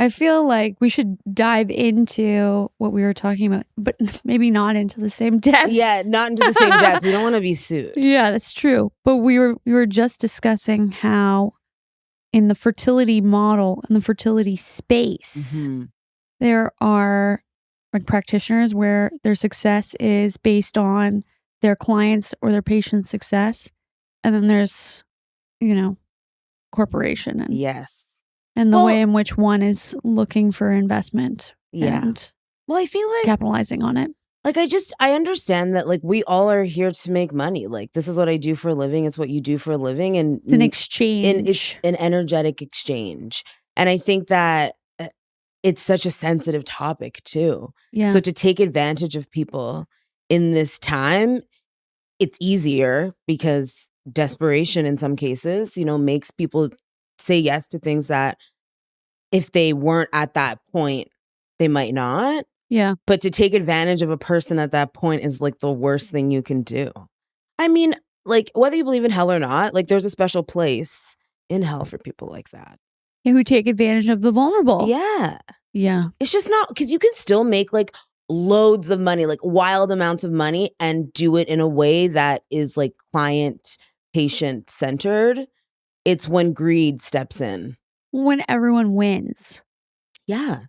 I feel like we should dive into what we were talking about, but maybe not into the same depth. Yeah, not into the same depth. We don't want to be sued. Yeah, that's true. But we were just discussing how in the fertility model, in the fertility space, there are like practitioners where their success is based on their clients or their patients' success. And then there's, corporation and Yes. and the way in which one is looking for investment and I feel like capitalizing on it. Like, I understand that, like, we all are here to make money. Like, this is what I do for a living. It's what you do for a living. And it's an exchange. It's an energetic exchange. And I think that it's such a sensitive topic, too. Yeah. So to take advantage of people in this time, it's easier because desperation in some cases, makes people say yes to things that if they weren't at that point, they might not. Yeah. But to take advantage of a person at that point is like the worst thing you can do. I mean, like, whether you believe in hell or not, like, there's a special place in hell for people like that. Who take advantage of the vulnerable. Yeah. Yeah. It's just not, because you can still make like loads of money, like wild amounts of money, and do it in a way that is like client, patient centered. It's when greed steps in. When everyone wins. Yeah.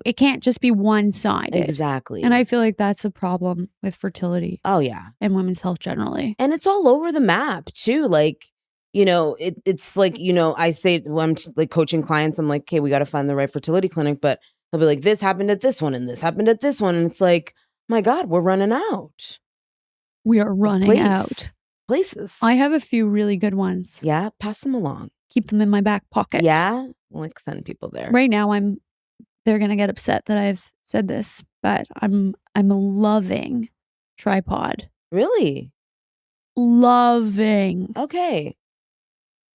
It can't just be one-sided. Exactly. And I feel like that's a problem with fertility. Oh, yeah. And women's health generally. And it's all over the map, too. Like, it's like, I say when I'm like coaching clients, I'm like, okay, we got to find the right fertility clinic. But they'll be like, this happened at this one and this happened at this one. And it's like, my God, we're running out. We are running out. Places. I have a few really good ones. Yeah, pass them along. Keep them in my back pocket. Yeah, like send people there. Right now, they're gonna get upset that I've said this, but I'm loving Tripod. Really? Loving. Okay.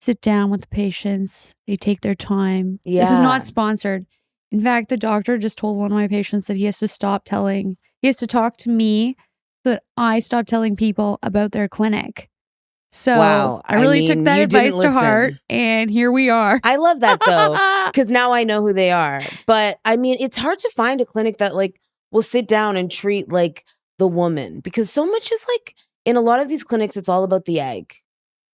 Sit down with the patients. They take their time. Yeah. This is not sponsored. In fact, the doctor just told one of my patients that he has to talk to me so that I stop telling people about their clinic. So wow. I really took that advice to heart, and here we are. I love that, though, because now I know who they are. But I mean, it's hard to find a clinic that like will sit down and treat like the woman, because so much is like in a lot of these clinics, it's all about the egg.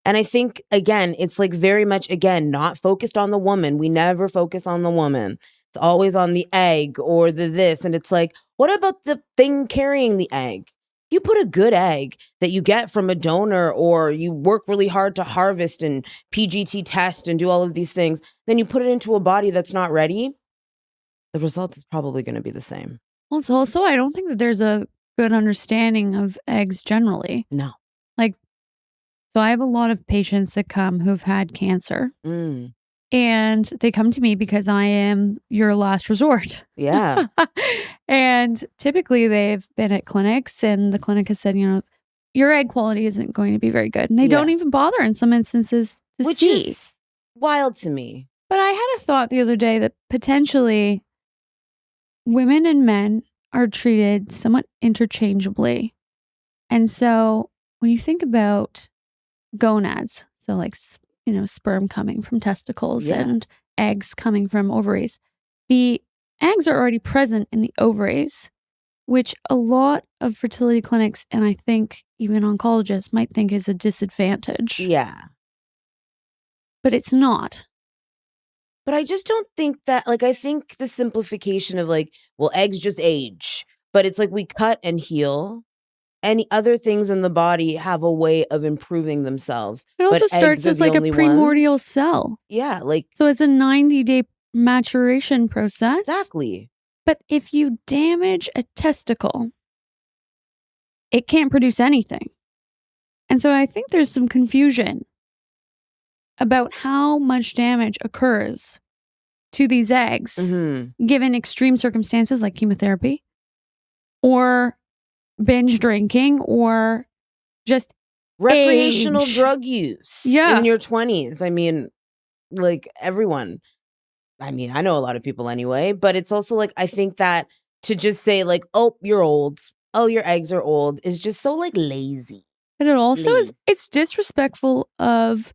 And I think, again, it's like very much, again, not focused on the woman. We never focus on the woman. It's always on the egg or the this. And it's like, what about the thing carrying the egg? You put a good egg that you get from a donor, or you work really hard to harvest and PGT test and do all of these things, then you put it into a body that's not ready, the result is probably going to be the same. Well, it's also, I don't think that there's a good understanding of eggs generally. No. Like, so I have a lot of patients that come who've had cancer. And they come to me because I am your last resort. Yeah. And typically they've been at clinics and the clinic has said, your egg quality isn't going to be very good. And they don't even bother in some instances to Which see. is wild to me. But I had a thought the other day that potentially women and men are treated somewhat interchangeably. And so when you think about gonads, so like sperm coming from testicles and eggs coming from ovaries. The eggs are already present in the ovaries, which a lot of fertility clinics and I think even oncologists might think is a disadvantage. Yeah. But it's not. But I just don't think that, like, I think the simplification of like, well, eggs just age, but it's like we cut and heal. Any other things in the body have a way of improving themselves. It also starts as like a primordial cell. Yeah, like so it's a 90-day maturation process. Exactly. But if you damage a testicle, it can't produce anything. And so I think there's some confusion about how much damage occurs to these eggs given extreme circumstances like chemotherapy or binge drinking or just recreational age. drug use in your 20s. I mean, like everyone. I mean, I know a lot of people anyway, but it's also like, I think that to just say like, oh, you're old. Oh, your eggs are old is just so like lazy. And it also it's disrespectful of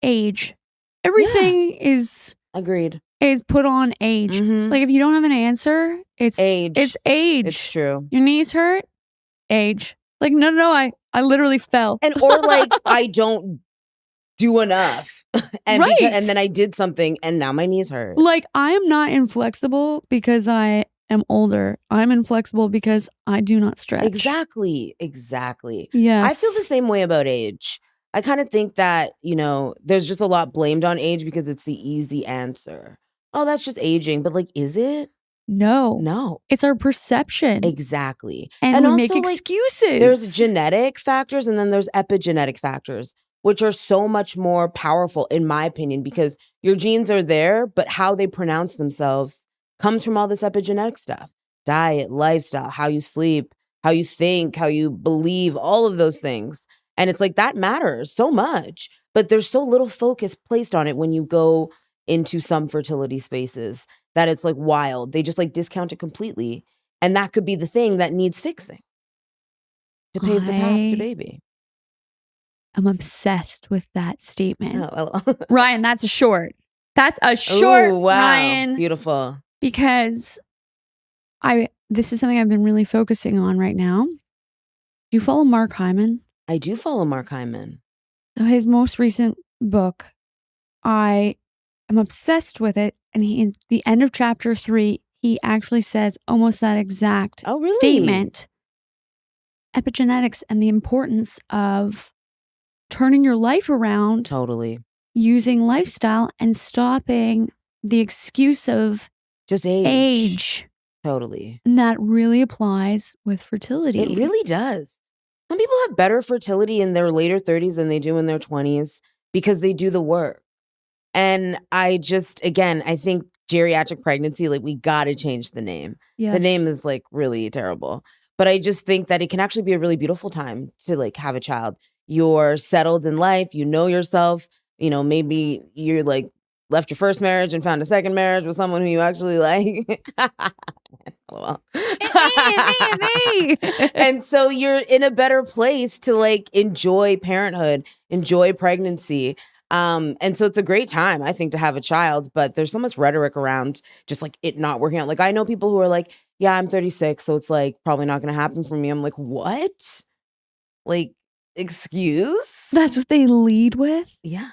age. Everything is agreed. is put on age. Mhm. Like if you don't have an answer, it's Age. It's age. It's true. Your knees hurt? Age. Like no, I literally fell. And or like I don't do enough. And Right. and then I did something and now my knees hurt. Like I am not inflexible because I am older. I'm inflexible because I do not stretch. Exactly. Yes. I feel the same way about age. I kind of think that, there's just a lot blamed on age because it's the easy answer. Oh, that's just aging. But like, is it? No. No. It's our perception. Exactly. And we also, make excuses. There's genetic factors and then there's epigenetic factors, which are so much more powerful, in my opinion, because your genes are there, but how they pronounce themselves comes from all this epigenetic stuff. Diet, lifestyle, how you sleep, how you think, how you believe, all of those things. And it's like that matters so much, but there's so little focus placed on it when you go into some fertility spaces that it's like wild. They just like discount it completely. And that could be the thing that needs fixing to pave the path to baby. I'm obsessed with that statement. Oh, Ryan, that's a short. That's a short, ooh, wow. Ryan. Beautiful. Because this is something I've been really focusing on right now. Do you follow Mark Hyman? I do follow Mark Hyman. So his most recent book, I am obsessed with it. And at the end of chapter 3, he actually says almost that exact statement. Epigenetics and the importance of turning your life around. Totally. Using lifestyle and stopping the excuse of just age. Totally. And that really applies with fertility. It really does. Some people have better fertility in their later 30s than they do in their 20s because they do the work. And I think geriatric pregnancy, like we got to change the name. Yes. The name is like really terrible. But I just think that it can actually be a really beautiful time to like have a child. You're settled in life. You know yourself. Maybe you're like left your first marriage and found a second marriage with someone who you actually like. LOL. Me. And so you're in a better place to like enjoy parenthood, enjoy pregnancy. And so it's a great time, I think, to have a child, but there's so much rhetoric around just like it not working out. Like I know people who are like, yeah, I'm 36, so it's like probably not going to happen for me. I'm like, what? Like, excuse? That's what they lead with? Yeah.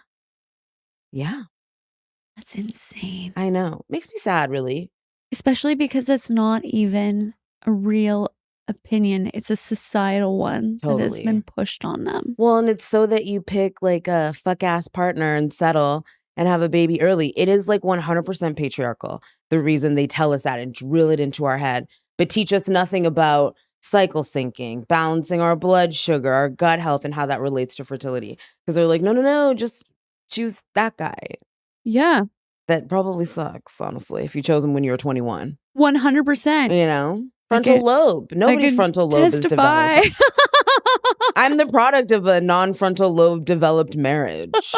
That's insane. I know. Makes me sad, really. Especially because that's not even a real opinion. It's a societal one that has been pushed on them. Well, and it's so that you pick like a fuck-ass partner and settle and have a baby early. It is like 100% patriarchal, the reason they tell us that and drill it into our head, but teach us nothing about cycle syncing, balancing our blood sugar, our gut health, and how that relates to fertility. Because they're like, no, just choose that guy. Yeah. That probably sucks, honestly, if you chose him when you were 21. 100%. Frontal lobe. Nobody's frontal lobe is developed. I'm the product of a non-frontal lobe developed marriage.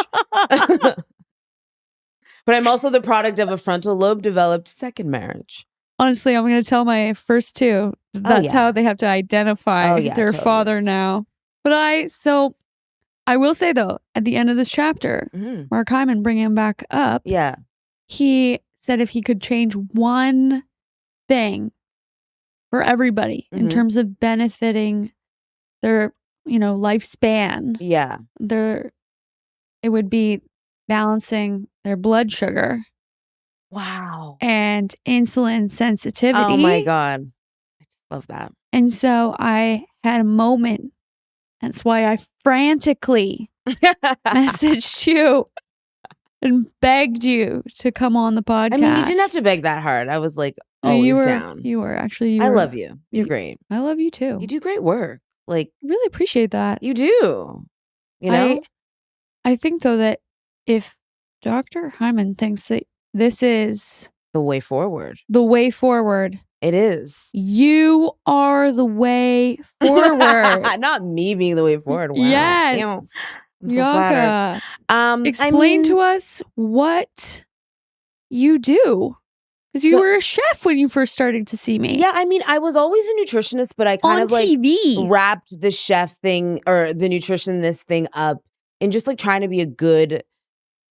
But I'm also the product of a frontal lobe developed second marriage. Honestly, I'm going to tell my first two. That's how they have to identify their father now. But I will say though, at the end of this chapter, Mark Hyman, bringing him back up. Yeah. He said if he could change one thing for everybody in terms of benefiting their, lifespan. Yeah. It would be balancing their blood sugar. Wow. And insulin sensitivity. Oh my God. I just love that. And so I had a moment. That's why I frantically messaged you and begged you to come on the podcast. I mean, you didn't have to beg that hard. I was like always down. You were actually. I love you. You're great. I love you too. You do great work. Like, really appreciate that. You do. I think though that if Dr. Hyman thinks that this is the way forward, it is. You are the way forward. Not me being the way forward. Wow. Yes. I'm so flattered. Explain to us what you do. Because you were a chef when you first started to see me. Yeah, I mean, I was always a nutritionist, but I kind of like wrapped the chef thing or the nutritionist thing up in just like trying to be a good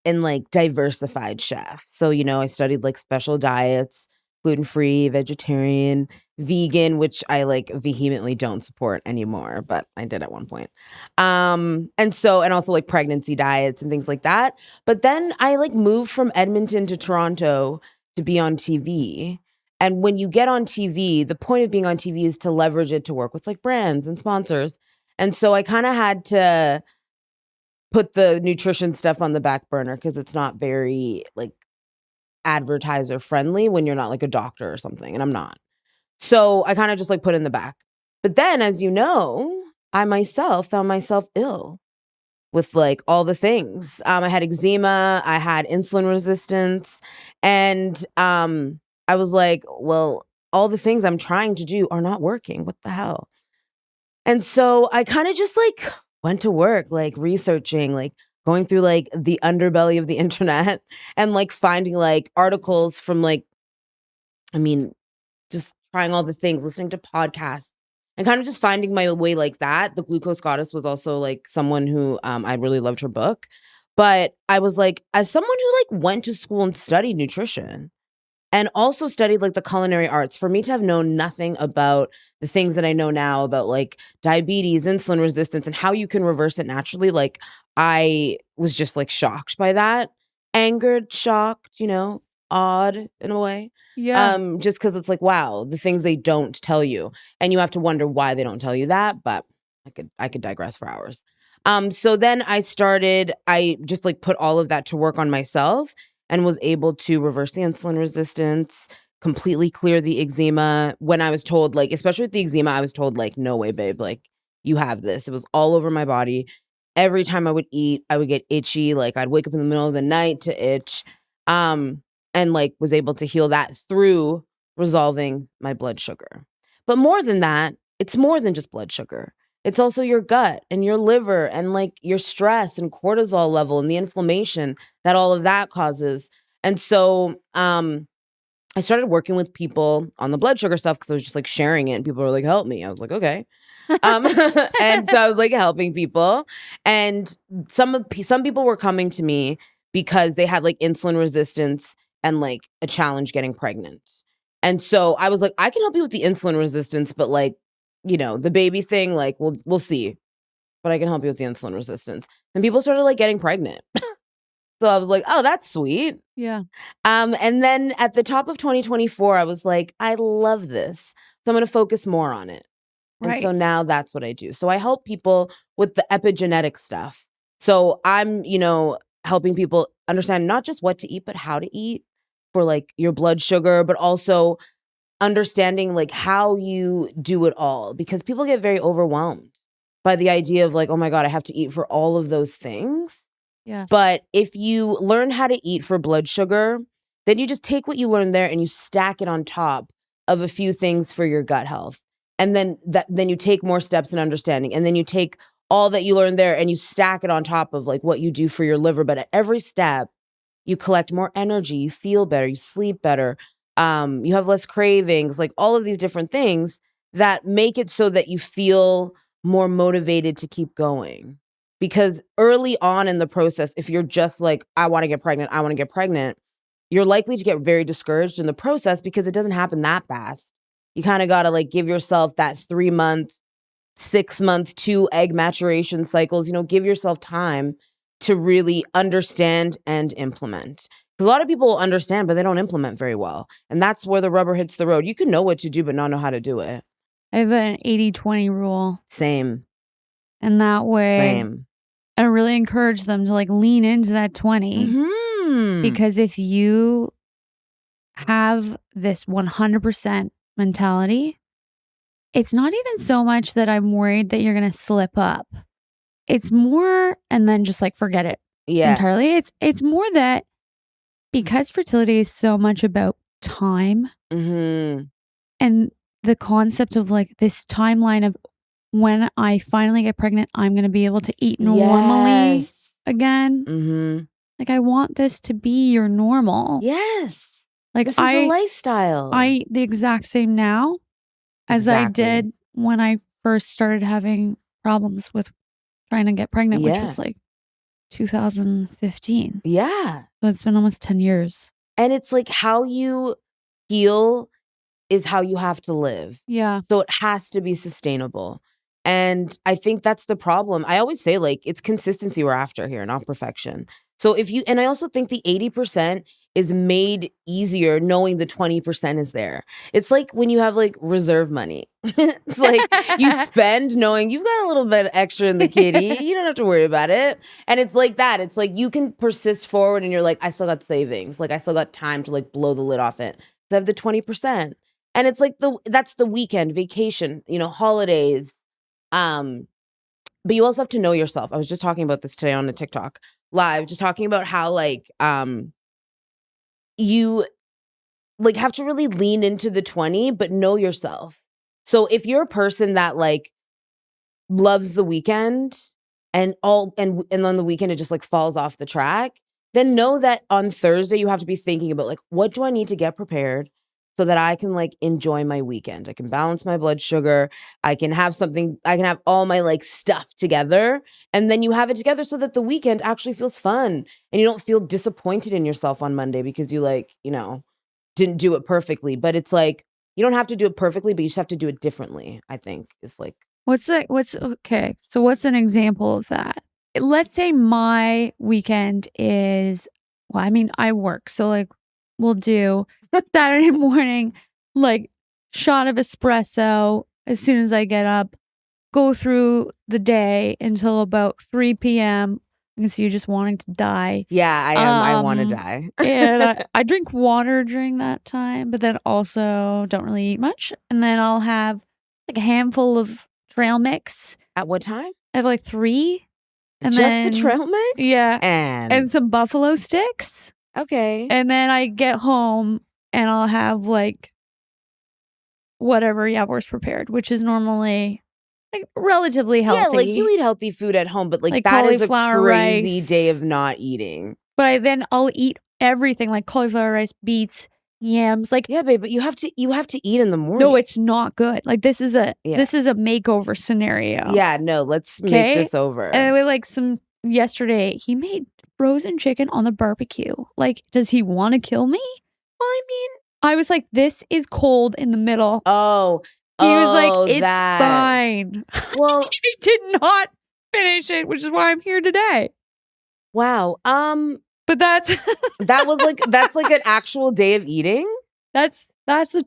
and like diversified chef. So, I studied like special diets, gluten-free, vegetarian, vegan, which I like vehemently don't support anymore, but I did at one point. And also like pregnancy diets and things like that. But then I like moved from Edmonton to Toronto to be on TV. And when you get on TV, the point of being on TV is to leverage it to work with like brands and sponsors. And so I kind of had to put the nutrition stuff on the back burner because it's not very like advertiser friendly when you're not like a doctor or something. And I'm not. So I kind of just like put it in the back. But then, as you know, I myself found myself ill with like all the things. I had eczema, I had insulin resistance, and I was like, well, all the things I'm trying to do are not working. What the hell? And so I kind of just like went to work, like researching, like going through like the underbelly of the internet and like finding like articles from like, I mean, just trying all the things, listening to podcasts and kind of just finding my way like that. The Glucose Goddess was also like someone who I really loved her book. But I was like, as someone who like went to school and studied nutrition and also studied like the culinary arts, for me to have known nothing about the things that I know now about like diabetes, insulin resistance, and how you can reverse it naturally, like I was just like shocked by that. Angered, shocked, odd in a way. Yeah. Just because it's like, wow, the things they don't tell you. And you have to wonder why they don't tell you that, but I could digress for hours. So then I just like put all of that to work on myself and was able to reverse the insulin resistance, completely clear the eczema. When I was told, like, especially with the eczema, I was told, like, no way, babe, like, you have this. It was all over my body. Every time I would eat, I would get itchy. Like, I'd wake up in the middle of the night to itch. And like was able to heal that through resolving my blood sugar. But more than that, it's more than just blood sugar. It's also your gut and your liver and like your stress and cortisol level and the inflammation that all of that causes. And so I started working with people on the blood sugar stuff because I was just like sharing it and people were like, help me. I was like, okay. And so I was like helping people. And some people were coming to me because they had like insulin resistance and like a challenge getting pregnant. And so I was like, I can help you with the insulin resistance, but like, the baby thing, like we'll see. But I can help you with the insulin resistance. And people started like getting pregnant. So I was like, oh, that's sweet. Yeah. And then at the top of 2024, I was like, I love this. So I'm going to focus more on it. And so Right. now that's what I do. So I help people with the epigenetic stuff. So I'm, helping people understand not just what to eat, but how to eat for like your blood sugar, but also understanding like how you do it all because people get very overwhelmed by the idea of like, oh my God, I have to eat for all of those things. Yes. But if you learn how to eat for blood sugar, then you just take what you learn there and you stack it on top of a few things for your gut health. And then you take more steps in understanding. And then you take all that you learned there and you stack it on top of like what you do for your liver. But at every step, you collect more energy, you feel better, you sleep better, you have less cravings, like all of these different things that make it so that you feel more motivated to keep going. Because early on in the process, if you're just like, I want to get pregnant, you're likely to get very discouraged in the process because it doesn't happen that fast. You kind of got to like give yourself that 3-month, 6-month, 2 egg maturation cycles, give yourself time to really understand and implement. Because a lot of people will understand, but they don't implement very well. And that's where the rubber hits the road. You can know what to do, but not know how to do it. I have an 80-20 rule. Same. And that way, Same. I really encourage them to like lean into that 20. Mm-hmm. Because if you have this 100% mentality, it's not even so much that I'm worried that you're going to slip up. It's more, and then just like forget it entirely. It's more that because fertility is so much about time and the concept of like this timeline of when I finally get pregnant, I'm going to be able to eat normally again. Like I want this to be your normal. Yes. Like this is a lifestyle. The exact same now as I did when I first started having problems with trying to get pregnant, which was like 2015. Yeah. So it's been almost 10 years. And it's like how you heal is how you have to live. Yeah. So it has to be sustainable. And I think that's the problem. I always say, like, it's consistency we're after here, not perfection. So and I also think the 80% is made easier knowing the 20% is there. It's like when you have like reserve money. It's like you spend knowing you've got a little bit extra in the kitty. You don't have to worry about it. And it's like that. It's like you can persist forward and you're like, I still got savings. Like I still got time to like blow the lid off it. So I have the 20%. And it's like that's the weekend, vacation, holidays. But you also have to know yourself. I was just talking about this today on a TikTok live, just talking about how like you like have to really lean into the 20, but know yourself. So if you're a person that like loves the weekend and on the weekend it just like falls off the track, then know that on Thursday you have to be thinking about like, what do I need to get prepared so that I can like enjoy my weekend? I can balance my blood sugar. I can have all my like stuff together, and then you have it together so that the weekend actually feels fun and you don't feel disappointed in yourself on Monday because you like, didn't do it perfectly. But it's like, you don't have to do it perfectly, but you just have to do it differently, I think is like. Okay. So what's an example of that? Let's say my weekend is, well, I mean, I work. So like we'll do Saturday morning, like shot of espresso as soon as I get up, go through the day until about 3 p.m. I can see you just wanting to die. Yeah, I am. I want to die. And I drink water during that time, but then also don't really eat much. And then I'll have like a handful of trail mix. At what time? At like 3. And just then, the trail mix? Yeah. And some buffalo sticks. Okay. And then I get home and I'll have like whatever Yavor's prepared, which is normally like relatively healthy. Yeah, like you eat healthy food at home, but like that is a crazy day of not eating. But I'll eat everything like cauliflower rice, beets, yams. Like yeah, babe, but you have to eat in the morning. No, it's not good. Like this is a makeover scenario. Yeah, no, let's make this over. And we like yesterday he made frozen chicken on the barbecue. Like, does he want to kill me? Well, I mean, I was like, this is cold in the middle. Oh, he was like, it's fine. Well, he did not finish it, which is why I'm here today. Wow. But that's that's like an actual day of eating. That's a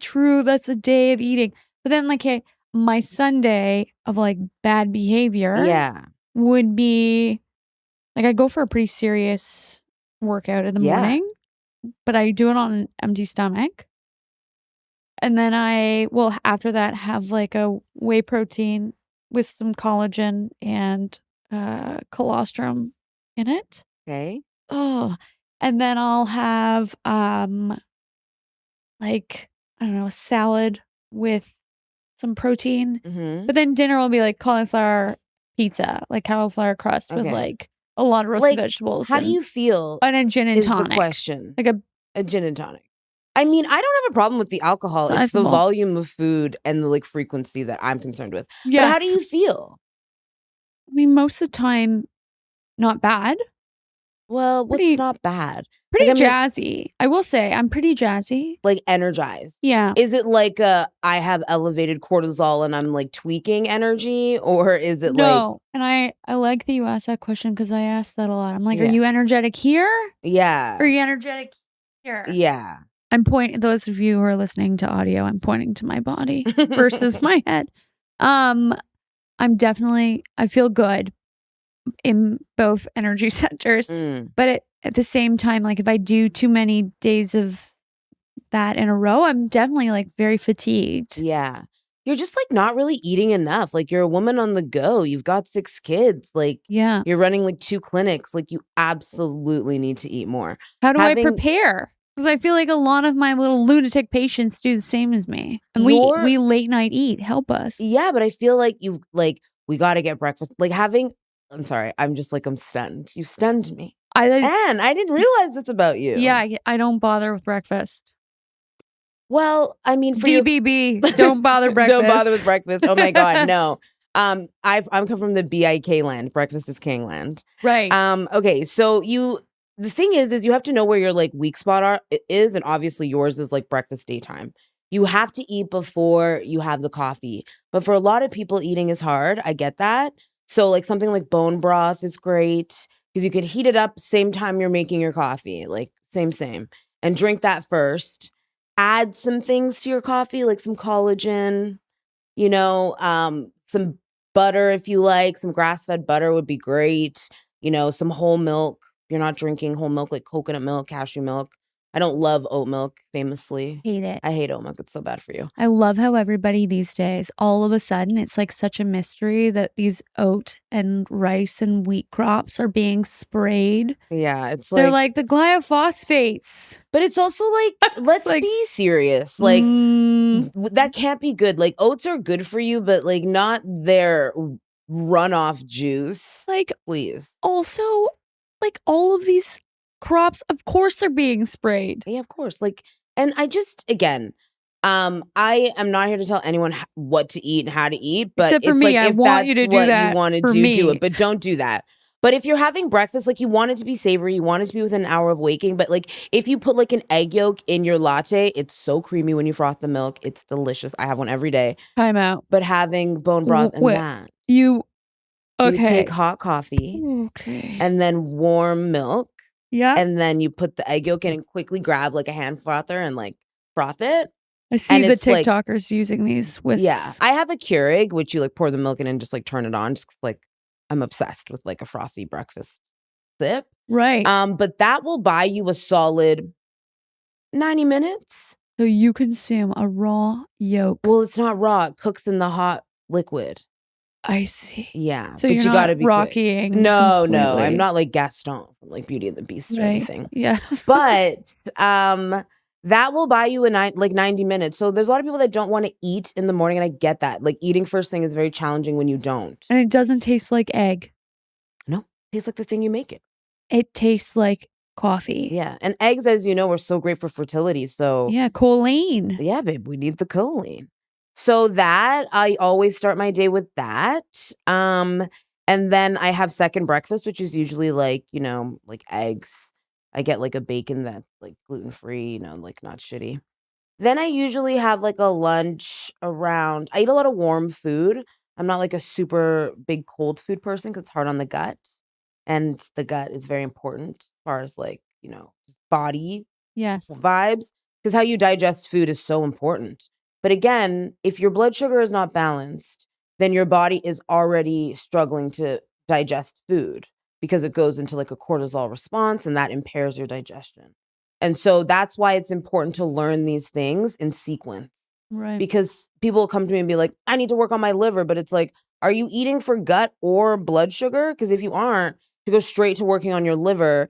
day of eating. But then like my Sunday of like bad behavior would be like I go for a pretty serious workout in the morning, but I do it on an empty stomach. And then I will after that have like a whey protein with some collagen and colostrum in it. Okay. Oh, and then I'll have like, I don't know, a salad with some protein. Mm-hmm. But then dinner will be like cauliflower pizza, like cauliflower crust with like a lot of roasted vegetables. How do you feel? And a gin and tonic. The question. Like a gin and tonic. I mean, I don't have a problem with the alcohol. It's the volume of food and the like frequency that I'm concerned with. Yes. But how do you feel? I mean, most of the time, not bad. Well, what's not bad? Pretty jazzy. I will say I'm pretty jazzy. Like energized. Yeah. Is it like I have elevated cortisol and I'm like tweaking energy, or is it No. And I like that you asked that question because I asked that a lot. I'm like, are you energetic here? Yeah. Or are you energetic here? Yeah. I'm pointing. Those of you who are listening to audio, I'm pointing to my body versus my head. I'm definitely. I feel good in both energy centers, but at the same time, like if I do too many days of that in a row, I'm definitely like very fatigued. Yeah. You're just like not really eating enough. Like you're a woman on the go. You've got 6 kids. Like you're running like 2 clinics. Like you absolutely need to eat more. How do I prepare? Because I feel like a lot of my little lunatic patients do the same as me. And we late night eat. Help us. Yeah, but I feel like we got to get breakfast. Like I'm sorry. I'm stunned. You stunned me. And I didn't realize this about you. Yeah, I don't bother with breakfast. Well, I mean, for DBB, don't bother breakfast. Don't bother with breakfast. Oh my God, no. I'm come from the BIK land. Breakfast is king land. Right. Okay, so the thing is you have to know where your like weak spot is, and obviously yours is like breakfast daytime. You have to eat before you have the coffee. But for a lot of people, eating is hard. I get that. So like something like bone broth is great because you could heat it up same time you're making your coffee, like same, and drink that first. Add some things to your coffee, like some collagen, some butter if you like. Some grass-fed butter would be great. Some whole milk. If you're not drinking whole milk, like coconut milk, cashew milk. I don't love oat milk, famously. Hate it. I hate oat milk. It's so bad for you. I love how everybody these days, all of a sudden, it's like such a mystery that these oat and rice and wheat crops are being sprayed. Yeah, it's They're like the glyphosates. But it's also like, let's like, be serious. Like, that can't be good. Like, oats are good for you, but like not their runoff juice. Like, please. Also, like all of these crops, of course they're being sprayed. Yeah, of course. Like, and I just, again, I am not here to tell anyone what to eat and how to eat, but except for it's me, like, I if want you that's to do what that you want to do it, but don't do that. But if you're having breakfast, like you want it to be savory, you want it to be within an hour of waking, but like if you put like an egg yolk in your latte, it's so creamy when you froth the milk. It's delicious. I have one every day. Time out. But having bone broth and that. You take hot coffee. Okay. And then warm milk. Yeah. And then you put the egg yolk in and quickly grab like a hand frother and like froth it. I see the TikTokers using these whisks. Yeah. I have a Keurig, which you like pour the milk in and just like turn it on. Just like I'm obsessed with like a frothy breakfast sip. Right. But that will buy you a solid 90 minutes. So you consume a raw yolk. Well, it's not raw. It cooks in the hot liquid. I see. Yeah. So but you're you not gotta be rockying. No, completely. I'm not like Gaston from like Beauty and the Beast or anything. Yeah. But that will buy you like 90 minutes. So there's a lot of people that don't want to eat in the morning, and I get that. Like eating first thing is very challenging when you don't. And it doesn't taste like egg. No, it tastes like the thing you make it. It tastes like coffee. Yeah. And eggs, as you know, are so great for fertility. So yeah, choline. Yeah, babe, we need the choline. So that I always start my day with that. And then I have second breakfast, which is usually like, like eggs. I get like a bacon that's like gluten-free, like not shitty. Then I usually have like a lunch I eat a lot of warm food. I'm not like a super big cold food person because it's hard on the gut. And the gut is very important as far as like, body vibes. Because how you digest food is so important. But again, if your blood sugar is not balanced, then your body is already struggling to digest food because it goes into like a cortisol response and that impairs your digestion. And so that's why it's important to learn these things in sequence. Right. Because people will come to me and be like, I need to work on my liver. But it's like, are you eating for gut or blood sugar? Because if you aren't, to go straight to working on your liver,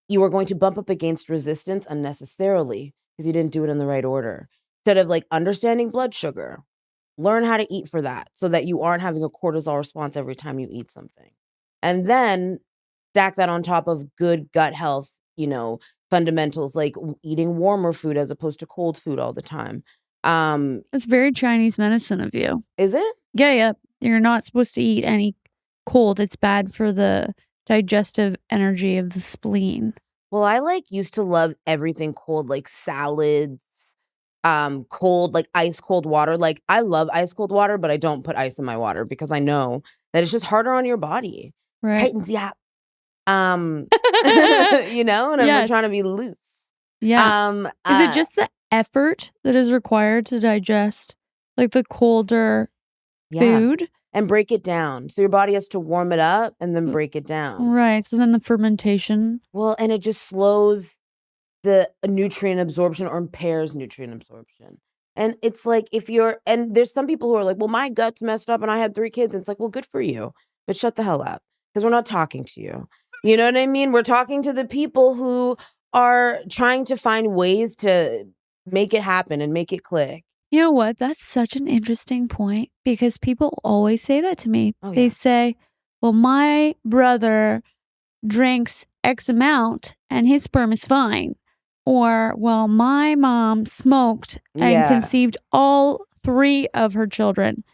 you are going to bump up against resistance unnecessarily because you didn't do it in the right order. Instead of like understanding blood sugar, learn how to eat for that so that you aren't having a cortisol response every time you eat something. And then stack that on top of good gut health, fundamentals like eating warmer food as opposed to cold food all the time. It's very Chinese medicine of you. Is it? Yeah. You're not supposed to eat any cold. It's bad for the digestive energy of the spleen. Well, I used to love everything cold, like salads, cold, like ice cold water. Like I love ice cold water, but I don't put ice in my water because I know that it's just harder on your body. Right. Tightens you up. And I'm like trying to be loose. Yeah. Is it just the effort that is required to digest like the colder food? And break it down. So your body has to warm it up and then break it down. Right. So then the fermentation. Well, and it just slows the nutrient absorption or impairs nutrient absorption. And it's like and there's some people who are like, well, my gut's messed up and I had 3 kids. And it's like, well, good for you. But shut the hell up because we're not talking to you. You know what I mean? We're talking to the people who are trying to find ways to make it happen and make it click. You know what? That's such an interesting point because people always say that to me. Oh, yeah. They say, well, my brother drinks X amount and his sperm is fine. Or, well, my mom smoked and conceived all 3 of her children.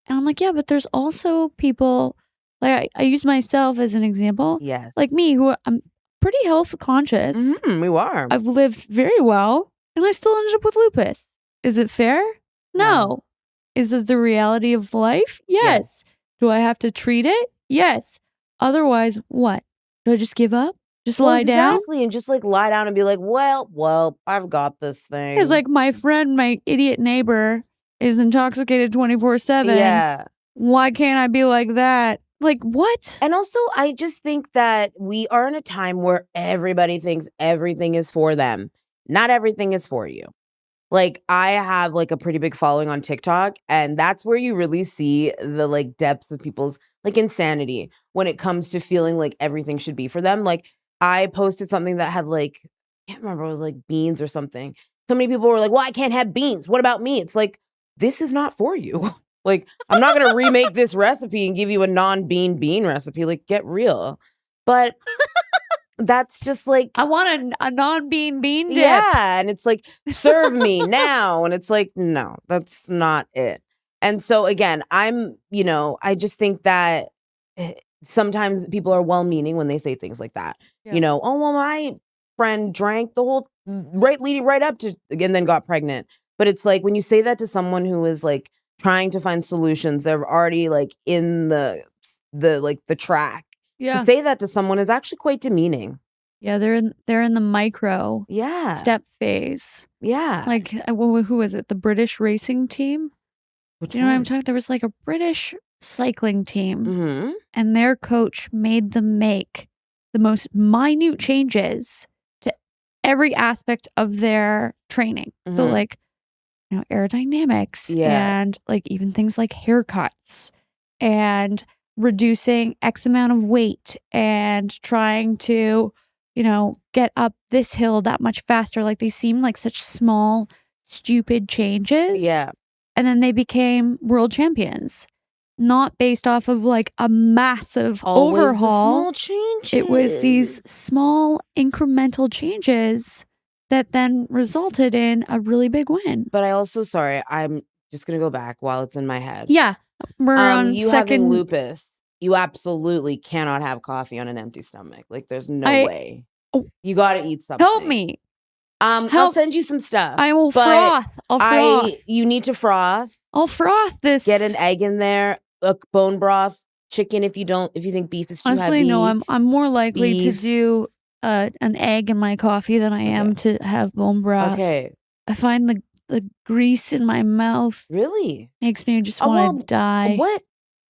And I'm like, yeah, but there's also people, like I use myself as an example. Yes. Like me, who I'm pretty health conscious. We are. I've lived very well, and I still ended up with lupus. Is it fair? No. Is it the reality of life? Yes. Do I have to treat it? Yes. Otherwise, what? Do I just give up? Just lie down? Exactly. And just like lie down and be like, well, I've got this thing. Because like my friend, my idiot neighbor, is intoxicated 24/7. Yeah. Why can't I be like that? Like, what? And also, I just think that we are in a time where everybody thinks everything is for them. Not everything is for you. Like, I have like a pretty big following on TikTok, and that's where you really see the like depths of people's like insanity when it comes to feeling like everything should be for them. Like, I posted something that had like, I can't remember, it was like beans or something. So many people were like, well, I can't have beans. What about me? It's like, this is not for you. Like, I'm not going to remake this recipe and give you a non-bean bean recipe. Like, get real. But that's just like, I want a non-bean bean dip. yeah. And it's like, serve me now. And it's like, no, that's not it. And so again, I just think that sometimes people are well-meaning when they say things like that. Yeah. Oh, well, my friend drank the whole leading right up to, and then got pregnant. But it's like, when you say that to someone who is like trying to find solutions, they're already like in the track. Yeah. To say that to someone is actually quite demeaning. Yeah, they're in the micro step phase. Yeah. Like, who is it? The British racing team? Which Do you know what I'm talking? There was like a British cycling team, Mm-hmm. and their coach made them make the most minute changes to every aspect of their training. So Mhm. like, aerodynamics and like even things like haircuts and reducing X amount of weight and trying to, get up this hill that much faster. Like, they seem like such small, stupid changes. Yeah. And then they became world champions, not based off of like a massive Always the overhaul. small changes. It was these small incremental changes that then resulted in a really big win. But I also, sorry, I'm just going to go back while it's in my head. Yeah. We're on you second. having lupus, you absolutely cannot have coffee on an empty stomach. Like, there's no way. You got to eat something. Help me. I'll send you some stuff. I will froth. I'll froth. You need to froth. I'll froth this. Get an egg in there, a bone broth, chicken if you think beef is too heavy. Honestly, no, I'm more likely to do an egg in my coffee than I am to have bone broth. Okay. I find the grease in my mouth really makes me just want to die. What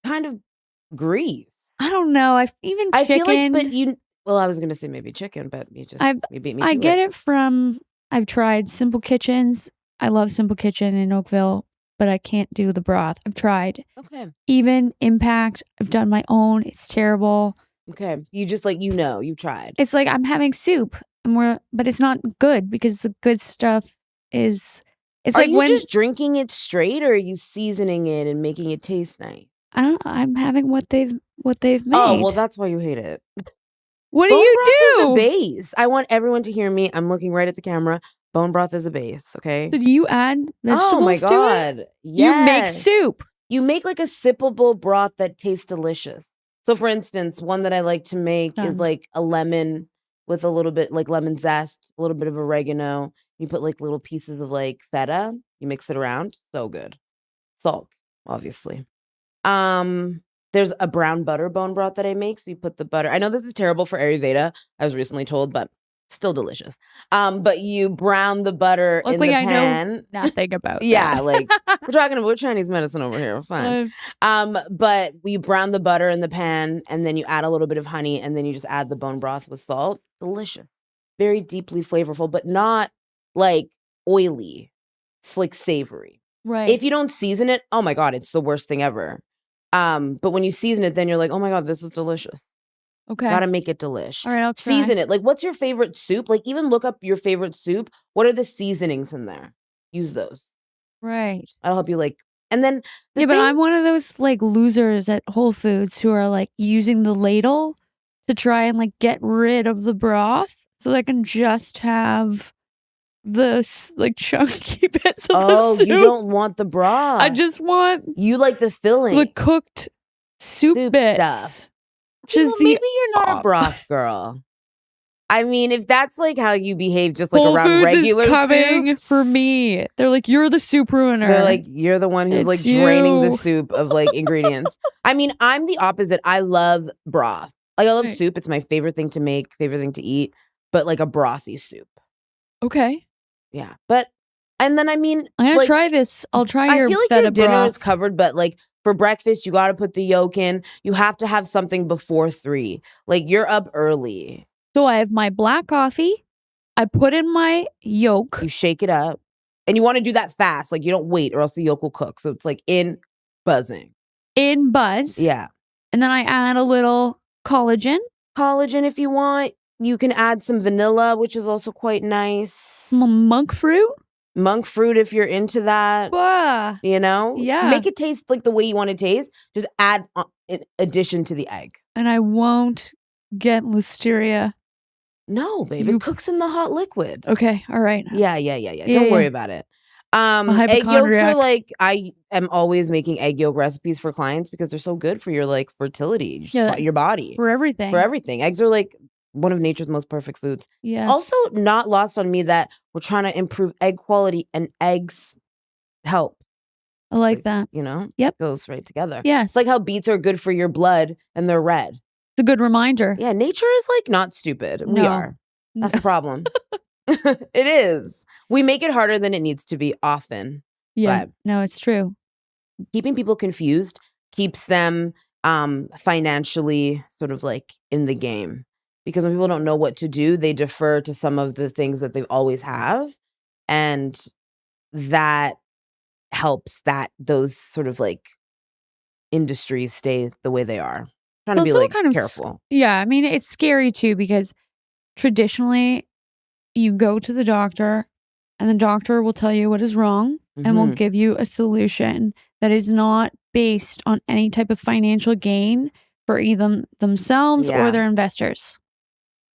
kind of grease? I don't know. I feel like, but I was gonna say maybe chicken, but you beat me to I get it from. I've tried Simple Kitchens. I love Simple Kitchen in Oakville, but I can't do the broth. I've tried. Okay. Even Impact. I've done my own. It's terrible. Okay. You just you've tried. It's like I'm having soup, but it's not good because the good stuff is. It's are like you just drinking it straight, or are you seasoning it and making it taste nice? I'm having what they've made. Oh, well, that's why you hate it. What do you do? Bone broth is a base. I want everyone to hear me. I'm looking right at the camera. Bone broth is a base, okay? So do you add vegetables oh my God. to it? Yes. You make soup. You make like a sippable broth that tastes delicious. So for instance, one that I like to make is like a lemon with a little bit like lemon zest, a little bit of oregano. You put like little pieces of like feta. You mix it around. So good. Salt, obviously. There's a brown butter bone broth that I make. So you put the butter. I know this is terrible for Ayurveda, I was recently told, but still delicious. But you brown the butter in the pan. I know nothing about yeah, like we're talking about Chinese medicine over here. We're fine. But we brown the butter in the pan, and then you add a little bit of honey, and then you just add the bone broth with salt. Delicious. Very deeply flavorful, but not like oily. It's like savory. Right. If you don't season it, oh my God, it's the worst thing ever. But when you season it, then you're like, oh my God, this is delicious. Okay. Gotta make it delish. All right, I'll try. Season it. Like, what's your favorite soup? Like, even look up your favorite soup. What are the seasonings in there? Use those. Right. I'll help you and then but I'm one of those like losers at Whole Foods who are like using the ladle to try and like get rid of the broth so I can just have like chunky bits of the Oh, soup. you don't want the broth. I just want You like the filling. the cooked soup bits. Stuff. Which is maybe you're not a broth girl. I mean, if that's like how you behave just like Whole around Foods regular is coming soups, for me. They're like, you're the soup ruiner. They're like, you're the one who's It's like draining the you. soup of like ingredients. I mean, I'm the opposite. I love broth. Like I love Right. soup. It's my favorite thing to make, favorite thing to eat, but like a brothy soup. Okay. Yeah. But, and then I mean, I'm gonna like, try this. I'll try your I feel like feta your dinner broth. is covered, but like for breakfast, you got to put the yolk in. You have to have something before 3. Like you're up early. So I have my black coffee. I put in my yolk. You shake it up. And you want to do that fast. Like you don't wait or else the yolk will cook. So it's like in buzzing. In buzz. Yeah. And then I add a little collagen. Collagen if you want. You can add some vanilla, which is also quite nice. Monk fruit. Monk fruit if you're into that. Bah. You know? Yeah. Make it taste like the way you want to taste. Just add in addition to the egg. And I won't get listeria. No, babe. It cooks in the hot liquid. Okay. All right. Yeah. Don't worry about it. Egg yolks are like, I am always making egg yolk recipes for clients because they're so good for your like fertility, your body. For everything. For everything. Eggs are like one of nature's most perfect foods. Yes. Also, not lost on me that we're trying to improve egg quality and eggs help. I like that. You know? Yep. It goes right together. Yes. It's like how beets are good for your blood and they're red. It's a good reminder. Yeah, nature is like not stupid. No. We are. That's the problem. It is. We make it harder than it needs to be often. Yeah. But no, it's true. keeping people confused keeps them financially sort of like in the game. Because when people don't know what to do, they defer to some of the things that they've always have. And that helps those sort of like industries stay the way they are. Trying to be like careful. Yeah. I mean, it's scary too because traditionally you go to the doctor and the doctor will tell you what is wrong and will give you a solution that is not based on any type of financial gain for either themselves or their investors.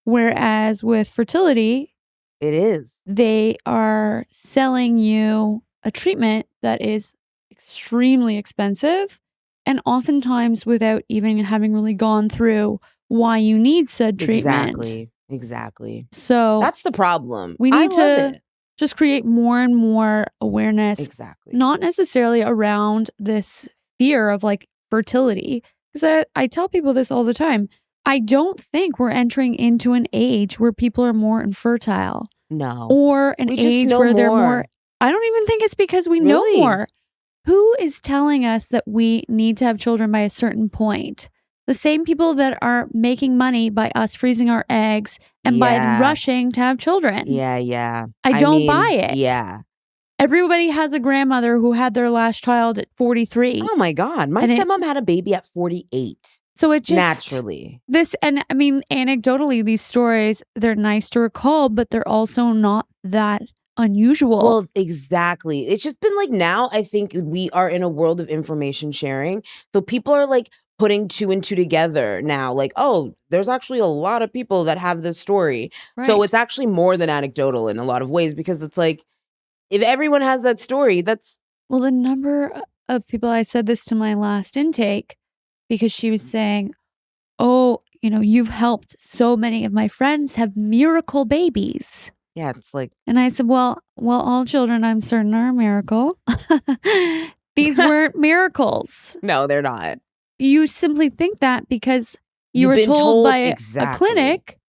Whereas with fertility, it is. They are selling you a treatment that is extremely expensive and oftentimes without even having really gone through why you need said treatment. Exactly. So that's the problem. We need to just create more and more awareness. Exactly. Not necessarily around this fear of like fertility. Because I tell people this all the time. I don't think we're entering into an age where people are more infertile. No. Or an age where they're more. I don't even think it's because we know more. Who is telling us that we need to have children by a certain point? The same people that are making money by us freezing our eggs and by rushing to have children. Yeah. I don't buy it. Yeah. Everybody has a grandmother who had their last child at 43. Oh my God. My stepmom had a baby at 48. So it just naturally. And I mean, anecdotally, these stories, they're nice to recall, but they're also not that unusual. Well, exactly. It's just been like now I think we are in a world of information sharing. So people are like putting 2 and 2 together now. Like, oh, there's actually a lot of people that have this story. Right. So it's actually more than anecdotal in a lot of ways because it's like, if everyone has that story, that's... Well, the number of people, I said this to my last intake because she was saying, oh, you know, you've helped so many of my friends have miracle babies. Yeah, it's like... And I said, well, all children, I'm certain, are a miracle. These weren't miracles. No, they're not. You simply think that because you were told by a clinic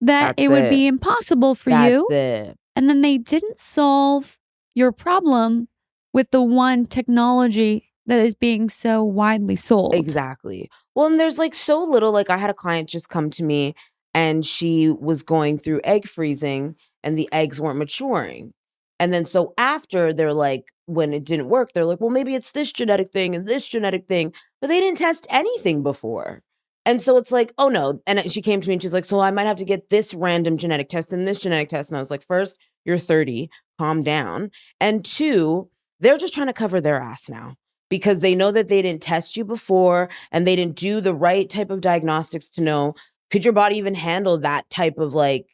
that it would be impossible for you. That's it. And then they didn't solve your problem with the one technology that is being so widely sold. Exactly. Well, and there's like so little, like I had a client just come to me and she was going through egg freezing and the eggs weren't maturing. And then so after they're like, when it didn't work, they're like, well, maybe it's this genetic thing and this genetic thing, but they didn't test anything before. And so it's like, oh no. And she came to me and she's like, so I might have to get this random genetic test and this genetic test. And I was like, first, you're 30, calm down. And 2, they're just trying to cover their ass now because they know that they didn't test you before and they didn't do the right type of diagnostics to know, could your body even handle that type of like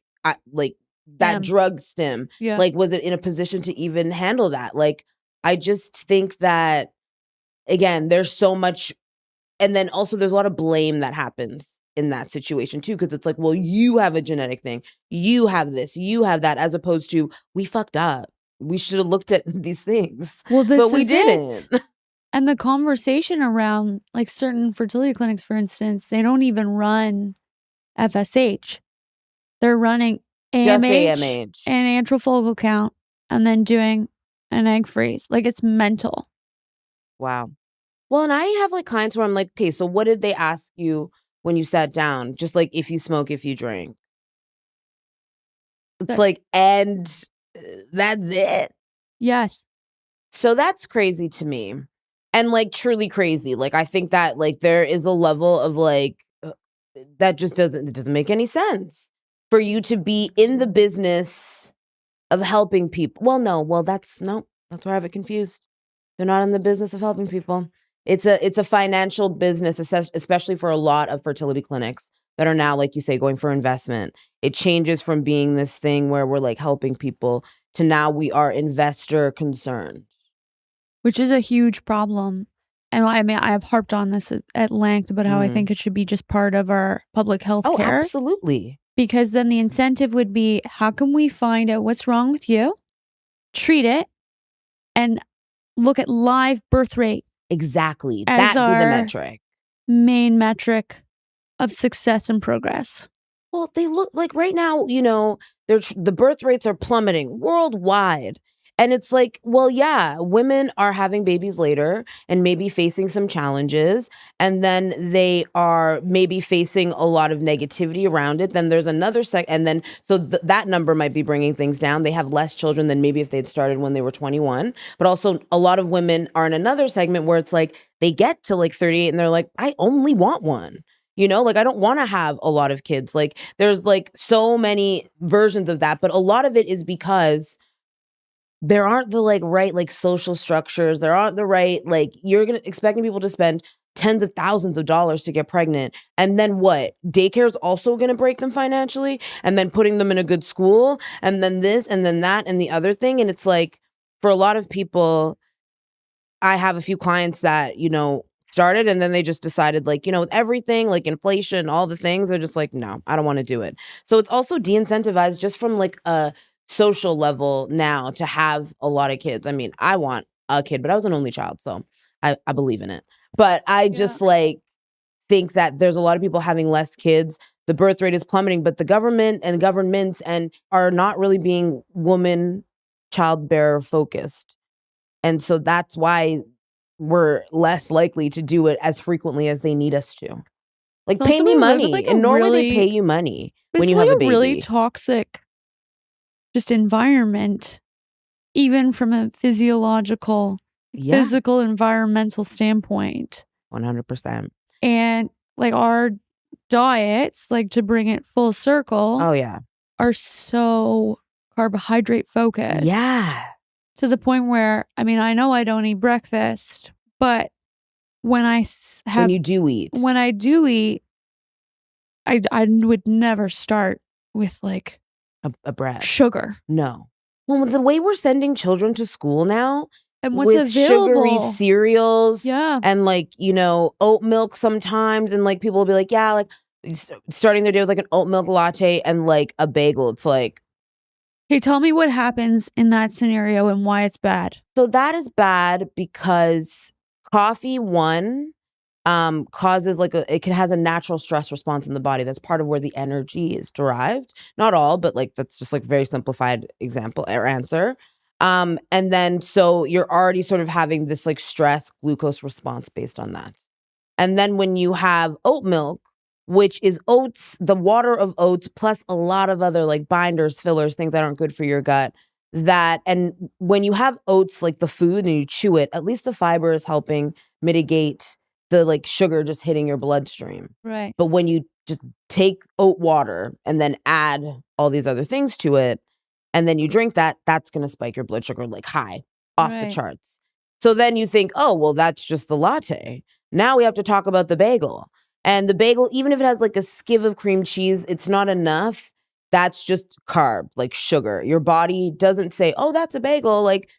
that drug stim? Yeah. Like, was it in a position to even handle that? Like, I just think that, again, there's so much. And then also there's a lot of blame that happens in that situation too, because it's like, well, you have a genetic thing. You have this, you have that, as opposed to, we fucked up. We should have looked at these things. Well, this but we is didn't. it. And the conversation around, like, certain fertility clinics, for instance, they don't even run FSH. They're running Just AMH, AMH. and antral follicle count, and then doing an egg freeze. Like, it's mental. Wow. Well, and I have like clients where I'm like, okay, so what did they ask you when you sat down? Just like, if you smoke, if you drink. It's like, and that's it. Yes. So that's crazy to me. And like, truly crazy. Like, I think that like there is a level of like, that just doesn't make any sense for you to be in the business of helping people. Well, that's where I have it confused. They're not in the business of helping people. It's a financial business, especially for a lot of fertility clinics that are now, like you say, going for investment. It changes from being this thing where we're like helping people to now we are investor concerned. Which is a huge problem. And I mean, I've harped on this at length about how I think it should be just part of our public health care. Absolutely. Because then the incentive would be, how can we find out what's wrong with you, treat it, and look at live birth rate. Exactly. As That'd be the our metric. Main metric of success and progress. Well, they look like right now, you know, the birth rates are plummeting worldwide. And it's like, well, yeah, women are having babies later and maybe facing some challenges. And then they are maybe facing a lot of negativity around it. Then there's another and then, so that number might be bringing things down. They have less children than maybe if they'd started when they were 21. But also a lot of women are in another segment where it's like, they get to like 38 and they're like, I only want one. You know, like, I don't want to have a lot of kids. Like, there's like so many versions of that. But a lot of it is because there aren't the like right like social structures. There aren't the right, like, you're expecting people to spend tens of thousands of dollars to get pregnant. And then what? Daycare's also going to break them financially. And then putting them in a good school. And then this and then that and the other thing. And it's like, for a lot of people, I have a few clients that, you know, started and then they just decided, like, you know, with everything, like inflation, all the things, they're just like, no, I don't want to do it. So it's also de-incentivized just from like a social level now to have a lot of kids. I mean, I want a kid, but I was an only child, so I believe in it. But I just like think that there's a lot of people having less kids. The birth rate is plummeting, but the government and governments and are not really being woman childbearer focused. And so that's why we're less likely to do it as frequently as they need us to. Like, pay me money. Like in Norway, they pay you money when you have a baby. It's a really toxic just environment, even from a physiological, physical, environmental standpoint. 100%. And like our diets, like to bring it full circle. Oh, yeah. Are so carbohydrate focused. Yeah. To the point where, I mean, I know I don't eat breakfast, but when you do eat, I would never start with like a bread, sugar. No. Well, the way we're sending children to school now, and what's with available, sugary cereals, and like, you know, oat milk sometimes, and like people will be like, yeah, like starting their day with like an oat milk latte and like a bagel. It's like, hey, tell me what happens in that scenario and why it's bad. So that is bad because coffee, causes like has a natural stress response in the body. That's part of where the energy is derived. Not all, but like that's just like very simplified example or answer. And then so you're already sort of having this like stress glucose response based on that. And then when you have oat milk, which is oats, the water of oats, plus a lot of other like binders, fillers, things that aren't good for your gut. And when you have oats, like the food, and you chew it, at least the fiber is helping mitigate the like sugar just hitting your bloodstream. Right. But when you just take oat water and then add all these other things to it, and then you drink that, that's going to spike your blood sugar like high, off the charts. So then you think, oh, well, that's just the latte. Now we have to talk about the bagel. And the bagel, even if it has like a skiv of cream cheese, it's not enough That's just carb, like sugar. Your body doesn't say, oh, that's a bagel. Like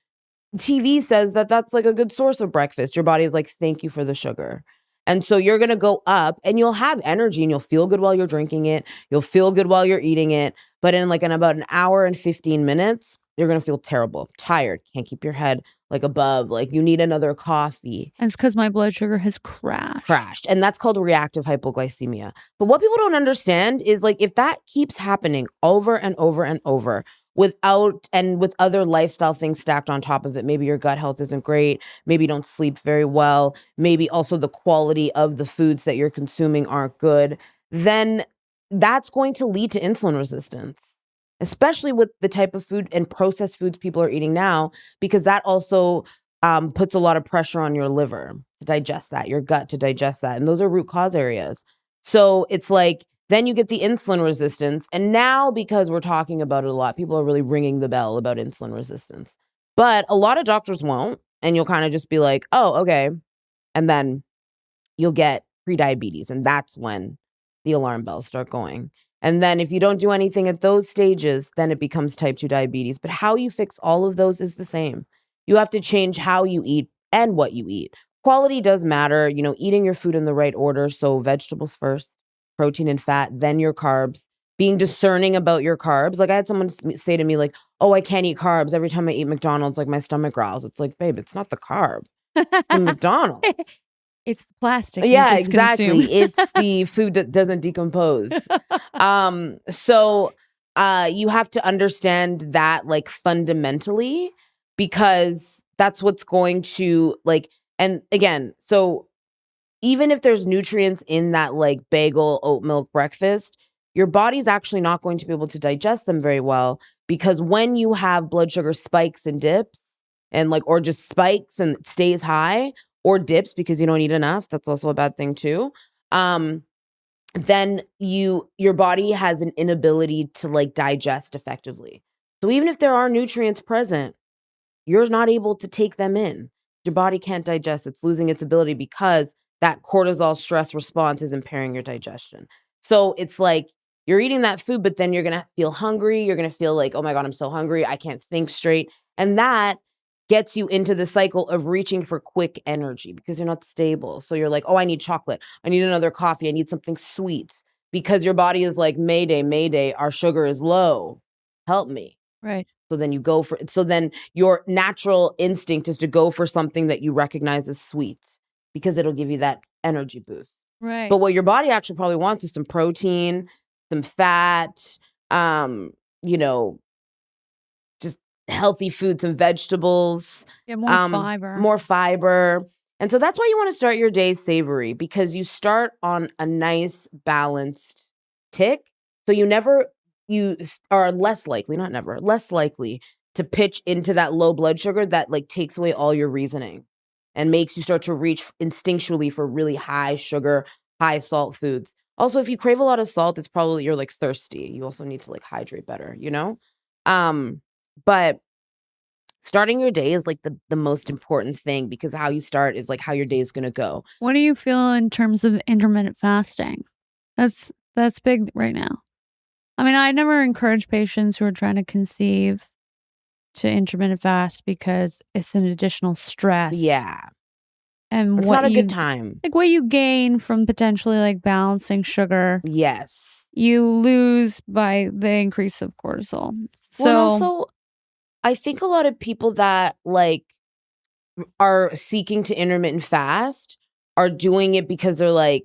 TV says that that's like a good source of breakfast. Your body is like, thank you for the sugar. And so you're going to go up and you'll have energy and you'll feel good while you're drinking it. You'll feel good while you're eating it. But in about an hour and 15 minutes, you're going to feel terrible, tired, can't keep your head like above, like you need another coffee. And it's because my blood sugar has crashed. And that's called reactive hypoglycemia. But what people don't understand is like if that keeps happening over and over and over with other lifestyle things stacked on top of it, maybe your gut health isn't great, maybe you don't sleep very well, maybe also the quality of the foods that you're consuming aren't good, then that's going to lead to insulin resistance, especially with the type of food and processed foods people are eating now, because that also puts a lot of pressure on your liver to digest that, your gut to digest that. And those are root cause areas. So it's like, then you get the insulin resistance. And now, because we're talking about it a lot, people are really ringing the bell about insulin resistance. But a lot of doctors won't. And you'll kind of just be like, oh, okay. And then you'll get prediabetes. And that's when the alarm bells start going. And then if you don't do anything at those stages, then it becomes type 2 diabetes. But how you fix all of those is the same. You have to change how you eat and what you eat. Quality does matter, eating your food in the right order. So vegetables first, protein and fat, then your carbs, being discerning about your carbs. Like I had someone say to me like, oh, I can't eat carbs. Every time I eat McDonald's, like my stomach growls. It's like, babe, it's not the carb. It's the McDonald's. It's the plastic. Yeah, exactly. It's the food that doesn't decompose. So you have to understand that like fundamentally, because that's what's going to like, and again, so even if there's nutrients in that like bagel, oat milk breakfast, your body's actually not going to be able to digest them very well, because when you have blood sugar spikes and dips and like, or just spikes and it stays high, or dips because you don't eat enough, that's also a bad thing too. Then your body has an inability to like digest effectively. So even if there are nutrients present, you're not able to take them in. Your body can't digest. It's losing its ability because that cortisol stress response is impairing your digestion. So it's like you're eating that food, but then you're going to feel hungry. You're going to feel like, oh my God, I'm so hungry. I can't think straight. And that gets you into the cycle of reaching for quick energy because you're not stable. So you're like, oh, I need chocolate. I need another coffee. I need something sweet, because your body is like, Mayday, Mayday, our sugar is low. Help me. Right. So then you go for it. So then your natural instinct is to go for something that you recognize as sweet because it'll give you that energy boost. Right. But what your body actually probably wants is some protein, some fat, just healthy foods and vegetables. Yeah, more fiber. More fiber. And so that's why you want to start your day savory, because you start on a nice balanced tick. So you are less likely, not never, less likely to pitch into that low blood sugar that like takes away all your reasoning and makes you start to reach instinctually for really high sugar, high salt foods. Also, if you crave a lot of salt, it's probably you're like thirsty. You also need to like hydrate better, But starting your day is like the most important thing, because how you start is like how your day is going to go. What do you feel in terms of intermittent fasting? That's big right now. I mean, I never encourage patients who are trying to conceive to intermittent fast because it's an additional stress. Yeah. And it's not a good time. Like what you gain from potentially like balancing sugar. Yes. You lose by the increase of cortisol. So well, also, I think a lot of people that like are seeking to intermittent fast are doing it because they're like,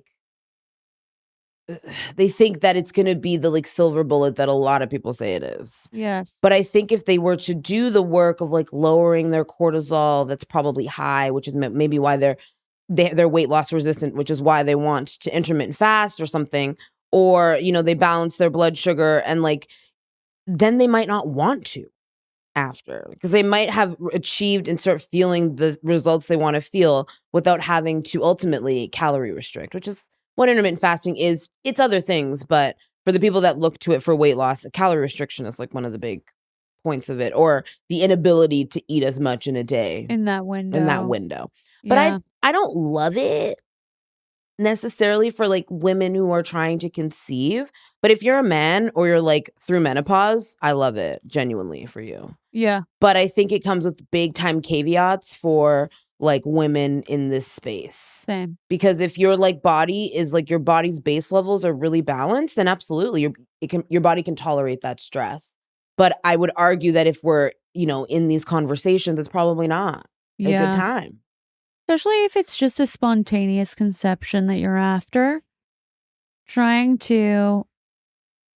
they think that it's going to be the like silver bullet that a lot of people say it is. Yes. But I think if they were to do the work of like lowering their cortisol, that's probably high, which is maybe why they're weight loss resistant, which is why they want to intermittent fast or something, or, they balance their blood sugar, and like, then they might not want to after, because they might have achieved and start feeling the results they want to feel without having to ultimately calorie restrict, which is what intermittent fasting is. It's other things, but for the people that look to it for weight loss, calorie restriction is like one of the big points of it, or the inability to eat as much in a day in that window. But I don't love it. necessarily for like women who are trying to conceive, but if you're a man or you're like through menopause, I love it genuinely for you. Yeah. But I think it comes with big time caveats for like women in this space. Same. Because if your like body is like your body's base levels are really balanced, then absolutely your body can tolerate that stress. But I would argue that if we're, in these conversations, it's probably not a good time. Especially if it's just a spontaneous conception that you're after. Trying to,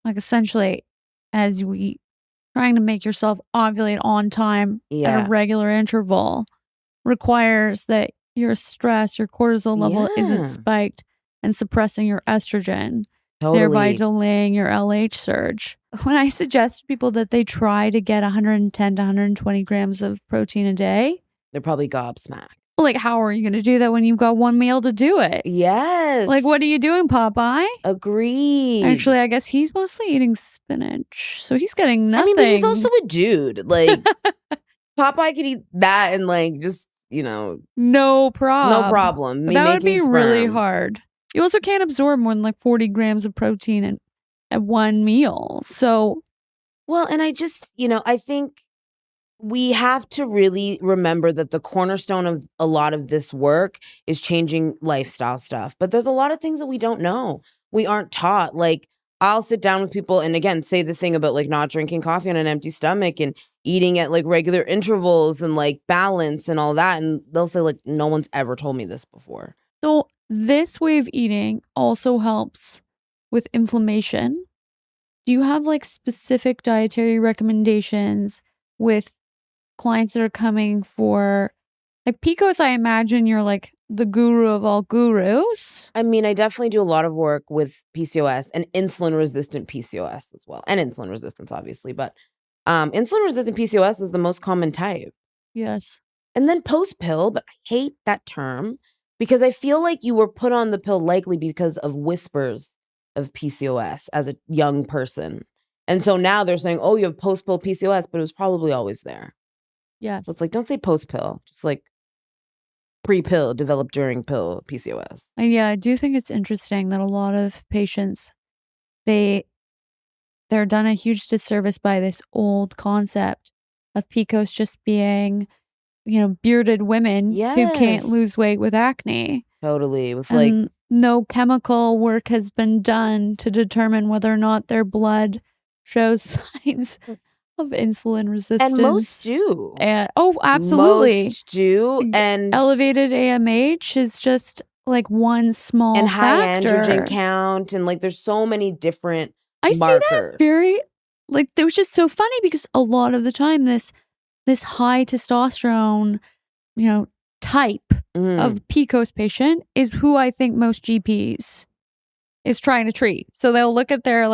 like, essentially, trying to make yourself ovulate on time at a regular interval requires that your stress, your cortisol level isn't spiked and suppressing your estrogen, thereby delaying your LH surge. When I suggest to people that they try to get 110 to 120 grams of protein a day, they're probably gobsmacked. Like, how are you going to do that when you've got one meal to do it? Yes. Like, what are you doing, Popeye? Agreed. Actually, I guess he's mostly eating spinach, so he's getting nothing. I mean, but he's also a dude. Like, Popeye could eat that and like just, no problem. No problem. But that would be really hard. You also can't absorb more than like 40 grams of protein at one meal. So, well, and I just, I think we have to really remember that the cornerstone of a lot of this work is changing lifestyle stuff. But there's a lot of things that we don't know. We aren't taught. Like, I'll sit down with people and again, say the thing about like not drinking coffee on an empty stomach and eating at like regular intervals and like balance and all that. And they'll say like, no one's ever told me this before. So this way of eating also helps with inflammation. Do you have like specific dietary recommendations with clients that are coming for like PCOS? I imagine you're like the guru of all gurus. I mean, I definitely do a lot of work with PCOS and insulin resistant PCOS as well, and insulin resistance obviously, but insulin resistant PCOS is the most common type. Yes. And then post pill, but I hate that term because I feel like you were put on the pill likely because of whispers of PCOS as a young person. And so now they're saying, oh, you have post pill PCOS, but it was probably always there. Yes. So it's like, don't say post pill, just like pre-pill, developed during pill PCOS. And yeah, I do think it's interesting that a lot of patients, they're done a huge disservice by this old concept of PCOS just being, bearded women who can't lose weight with acne. Totally. With no chemical work has been done to determine whether or not their blood shows signs of insulin resistance. And most do. Absolutely. Most do. And elevated AMH is just like one small and high factor. Androgen count. And like there's so many different markers. See that very, like, it was just so funny because a lot of the time this high testosterone, type of PCOS patient is who I think most GPs is trying to treat. So they'll look at their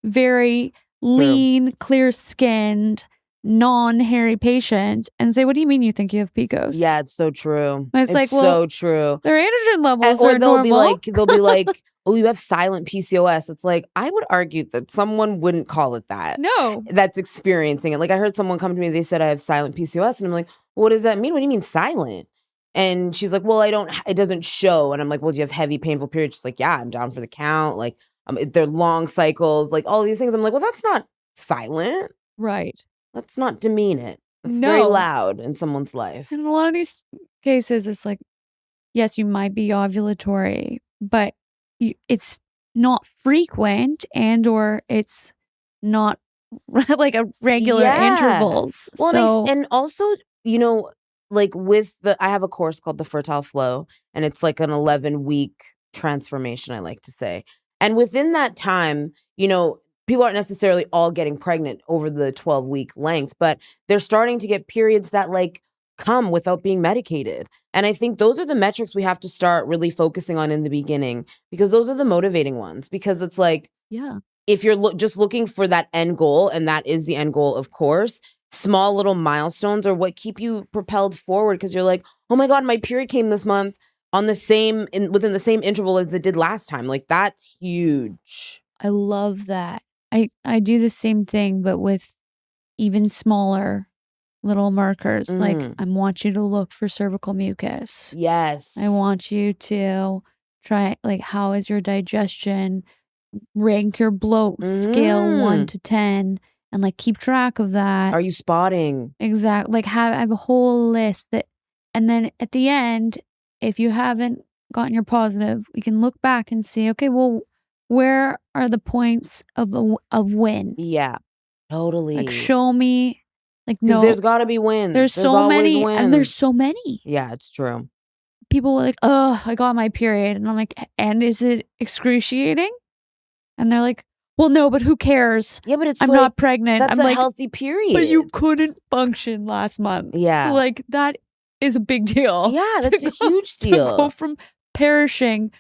very lean, clear-skinned, non-hairy patient and say, what do you mean you think you have PCOS? Yeah, it's so true. And it's like, well, so true. Their androgen levels or are they'll normal. They'll be like, oh, you have silent PCOS. It's like, I would argue that someone wouldn't call it that. No. That's experiencing it. Like I heard someone come to me, they said I have silent PCOS. And I'm like, well, what does that mean? What do you mean silent? And she's like, well, it doesn't show. And I'm like, well, do you have heavy, painful periods? She's like, yeah, I'm down for the count. Like, they're long cycles, like all these things. I'm like, well, that's not silent. Right. Let's not demean it. It's very loud in someone's life. In a lot of these cases, it's like, yes, you might be ovulatory, but it's not frequent or it's not like a regular intervals. Well, so, and also, like I have a course called the Fertile Flow, and it's like an 11-week transformation, I like to say. And within that time, people aren't necessarily all getting pregnant over the 12-week length, but they're starting to get periods that like come without being medicated. And I think those are the metrics we have to start really focusing on in the beginning, because those are the motivating ones. Because it's like, if you're just looking for that end goal, and that is the end goal, of course, small little milestones are what keep you propelled forward, because you're like, oh my God, my period came this month on within the same interval as it did last time. Like, that's huge. I love that. I do the same thing, but with even smaller little markers. Like, I want you to look for cervical mucus. Yes. I want you to try, like, how is your digestion, rank your bloat scale 1 Mhm. to 10, and, like, keep track of that. Are you spotting? Like, I have a whole list that, and then at the end, if you haven't gotten your positive, we can look back and see, okay, well, where are the points of win? Yeah, Like, totally. show me, like, 'Cause there's no, gotta be wins. there's There's so always many, and there's wins. so many. Yeah, it's true. People were like, "Oh, I got my period." And I'm like, "And is it excruciating?" And they're like, "Well, no, but who cares? Yeah, but it's I'm like, not pregnant." that's I'm a like, healthy "But you period. couldn't function last month." Yeah. Like, that is a big deal. Yeah, that's a huge To go deal. from perishing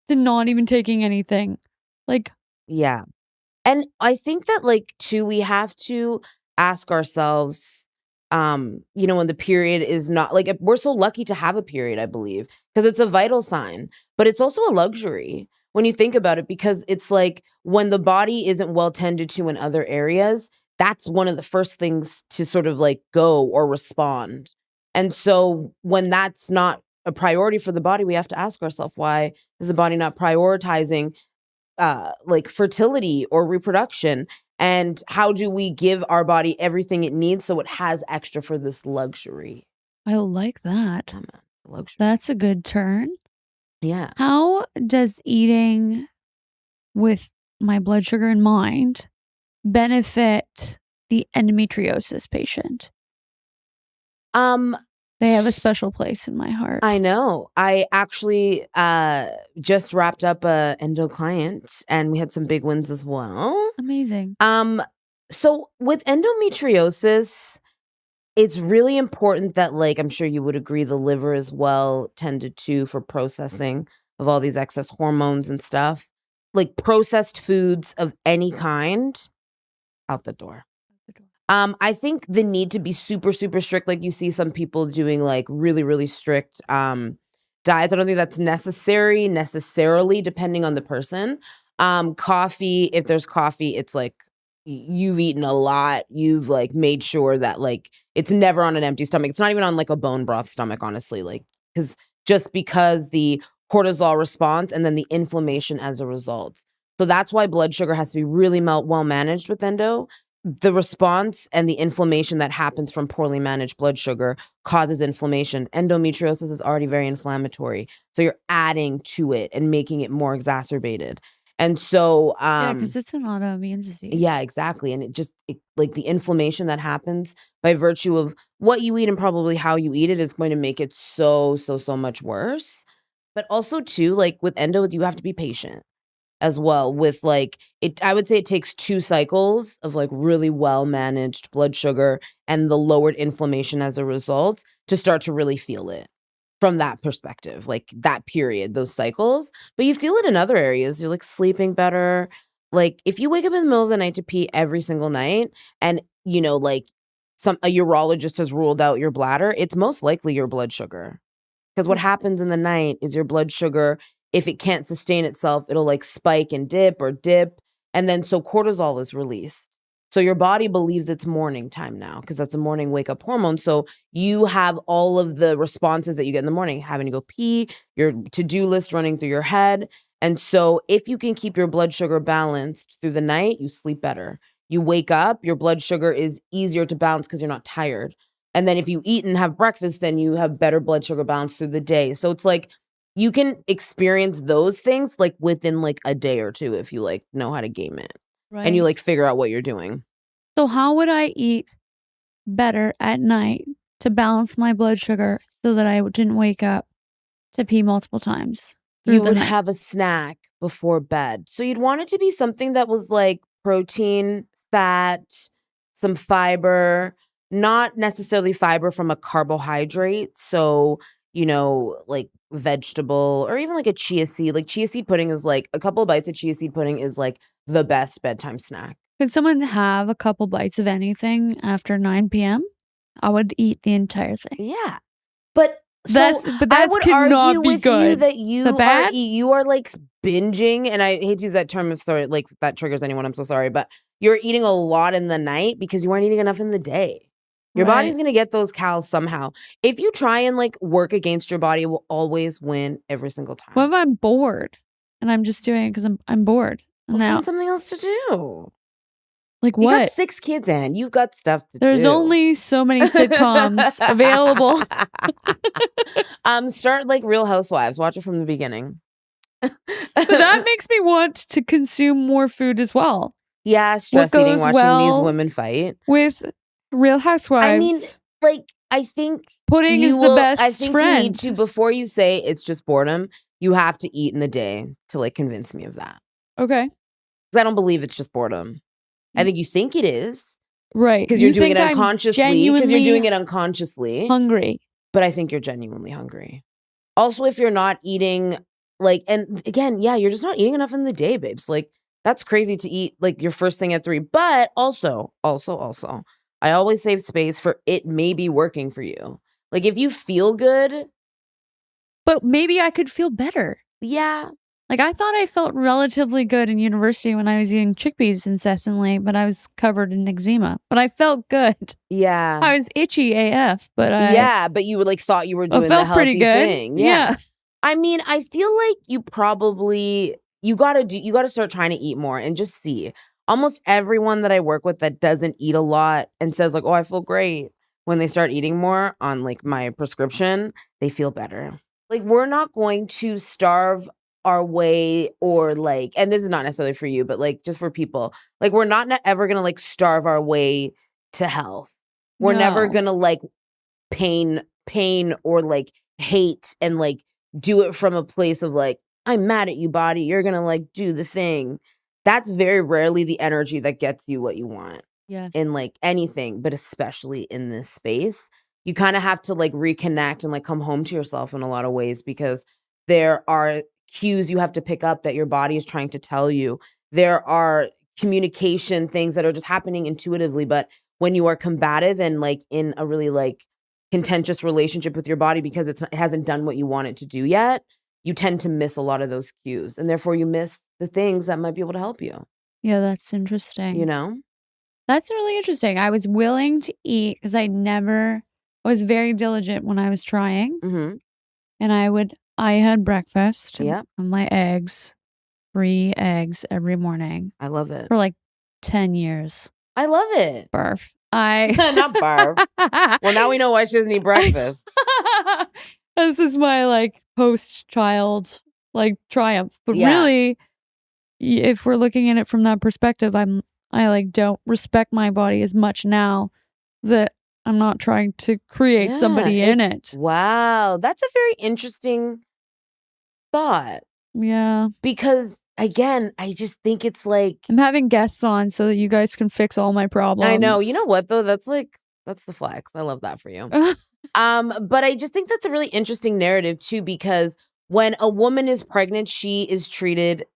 to not even taking anything. Like, Yeah. And I think that, like, too, we have to ask ourselves, when the period is not like, we're so lucky to have a period, I believe, because it's a vital sign, but it's also a luxury when you think about it, because it's like when the body isn't well tended to in other areas, that's one of the first things to sort of like go or respond. And so when that's not a priority for the body, we have to ask ourselves, why is the body not prioritizing like fertility or reproduction, and how do we give our body everything it needs so it has extra for this luxury? I like that. Yeah, man, luxury. That's a good turn. Yeah. How does eating with my blood sugar in mind benefit the endometriosis patient? Um They have a special place in my heart. I know. I actually just wrapped up a endo client, and we had some big wins as well. Amazing. So with endometriosis, it's really important that, like, I'm sure you would agree, the liver is well tended to for processing of all these excess hormones and stuff. Like, processed foods of any kind, out the door. I think the need to be super, super strict, like you see some people doing like really, really strict diets. I don't think that's necessarily, depending on the person. Coffee, if there's coffee, it's like you've eaten a lot. You've like made sure that like it's never on an empty stomach. It's not even on like a bone broth stomach, honestly. Like, because the cortisol response and then the inflammation as a result. So that's why blood sugar has to be really well managed with endo. The response and the inflammation that happens from poorly managed blood sugar causes inflammation. Endometriosis is already very inflammatory. So you're adding to it and making it more exacerbated. And so, Yeah, because it's an autoimmune disease. yeah, exactly. And like the inflammation that happens by virtue of what you eat and probably how you eat it is going to make it so, so, so much worse. But also, too, like with endo, you have to be patient as well with like it. I would say it takes 2 cycles of like really well managed blood sugar and the lowered inflammation as a result to start to really feel it from that perspective, like that period, those cycles. But you feel it in other areas. You're like sleeping better. Like if you wake up in the middle of the night to pee every single night, and like a urologist has ruled out your bladder, it's most likely your blood sugar. Because what happens in the night is your blood sugar, if it can't sustain itself, it'll like spike and dip or dip. And then so cortisol is released. So your body believes it's morning time now, because that's a morning wake up hormone. So you have all of the responses that you get in the morning, having to go pee, your to-do list running through your head. And so if you can keep your blood sugar balanced through the night, you sleep better. You wake up, your blood sugar is easier to balance because you're not tired. And then if you eat and have breakfast, then you have better blood sugar balance through the day. So it's like you can experience those things like within like a day or two if you like know how to game it. And you Right. like figure out what you're doing. So how would I eat better at night to balance my blood sugar so that I didn't wake up to pee multiple times through You the would night? have a snack before bed. So you'd want it to be something that was like protein, fat, some fiber, not necessarily fiber from a carbohydrate. So, like vegetable or even like a chia seed. Like chia seed pudding is like a couple of bites of chia seed pudding is like the best bedtime snack. Could someone have a couple bites of anything after 9 p.m.? I would eat the entire thing. Yeah. But But I that's would cannot argue be with you good. that The bad? you are like binging, and I hate to use that term, if sorry, like that triggers anyone, I'm so sorry, but you're eating a lot in the night because you aren't eating enough in the day. Your body's Right. going to get those calories somehow. If you try and like work against your body, it will always win every single time. What if I'm bored and I'm just doing it because I'm bored? Well, Now, find something else to do. like You got what? 6 kids, Anne. You've got stuff to There's do. only so many sitcoms available. Start like Real Housewives. Watch it from the beginning. That makes me want to consume more food as well. Yeah, stress eating, goes watching these well women fight. With Real Housewives. I mean, like, I think pudding is the best I think friend. you need to, before you say it's just boredom, you have to eat in the day to like convince me of that. Okay. Because I don't believe it's just boredom. I think you think it is. Right. Because you're doing it unconsciously. Because you're doing it unconsciously. Hungry. But I think you're genuinely hungry. Also, if you're not eating, like, and again, yeah, you're just not eating enough in the day, babes. Like, that's crazy to eat, like, your first thing at 3. But also, I always save space for it may be working for you. Like, if you feel good. But maybe I could feel better. Yeah. Like, I thought I felt relatively good in university when I was eating chickpeas incessantly, but I was covered in eczema. But I felt good. Yeah. I was itchy AF, but yeah, but you like thought you were doing the healthy thing. Yeah. I mean, I feel like you probably you gotta start trying to eat more and just see. Almost everyone that I work with that doesn't eat a lot and says like, "Oh, I feel great," when they start eating more on like my prescription, they feel better. Like, we're not going to starve our way, or like, and this is not necessarily for you, but like just for people, like, we're not ever gonna like starve our way to health. We're never gonna like pain or like hate and like do it from a place of like, I'm mad at you, body, you're gonna like do the thing. That's very rarely the energy that gets you what you want. Yes. In like anything, but especially in this space. You kind of have to like reconnect and like come home to yourself in a lot of ways, because there are cues you have to pick up that your body is trying to tell you. There are communication things that are just happening intuitively, but when you are combative and like in a really like contentious relationship with your body because it hasn't done what you want it to do yet, you tend to miss a lot of those cues, and therefore you miss the things that might be able to help you. Yeah, that's interesting. You know? That's really interesting. I was willing to eat because I was very diligent when I was trying. Mm-hmm. And I had breakfast. Yep. And my eggs, 3 eggs every morning. I love it. For like 10 years. I love it. Barf. Not barf. Well, now we know why she doesn't eat breakfast. This is my like post-child like triumph. But Yeah. really, if we're looking at it from that perspective, I like don't respect my body as much now that I'm not trying to create somebody in it. Wow. That's a very interesting thought. Yeah. Because again, I just think it's like, I'm having guests on so that you guys can fix all my problems. I know. You know what though? That's the flex. I love that for you. But I just think that's a really interesting narrative too, because when a woman is pregnant, she is treated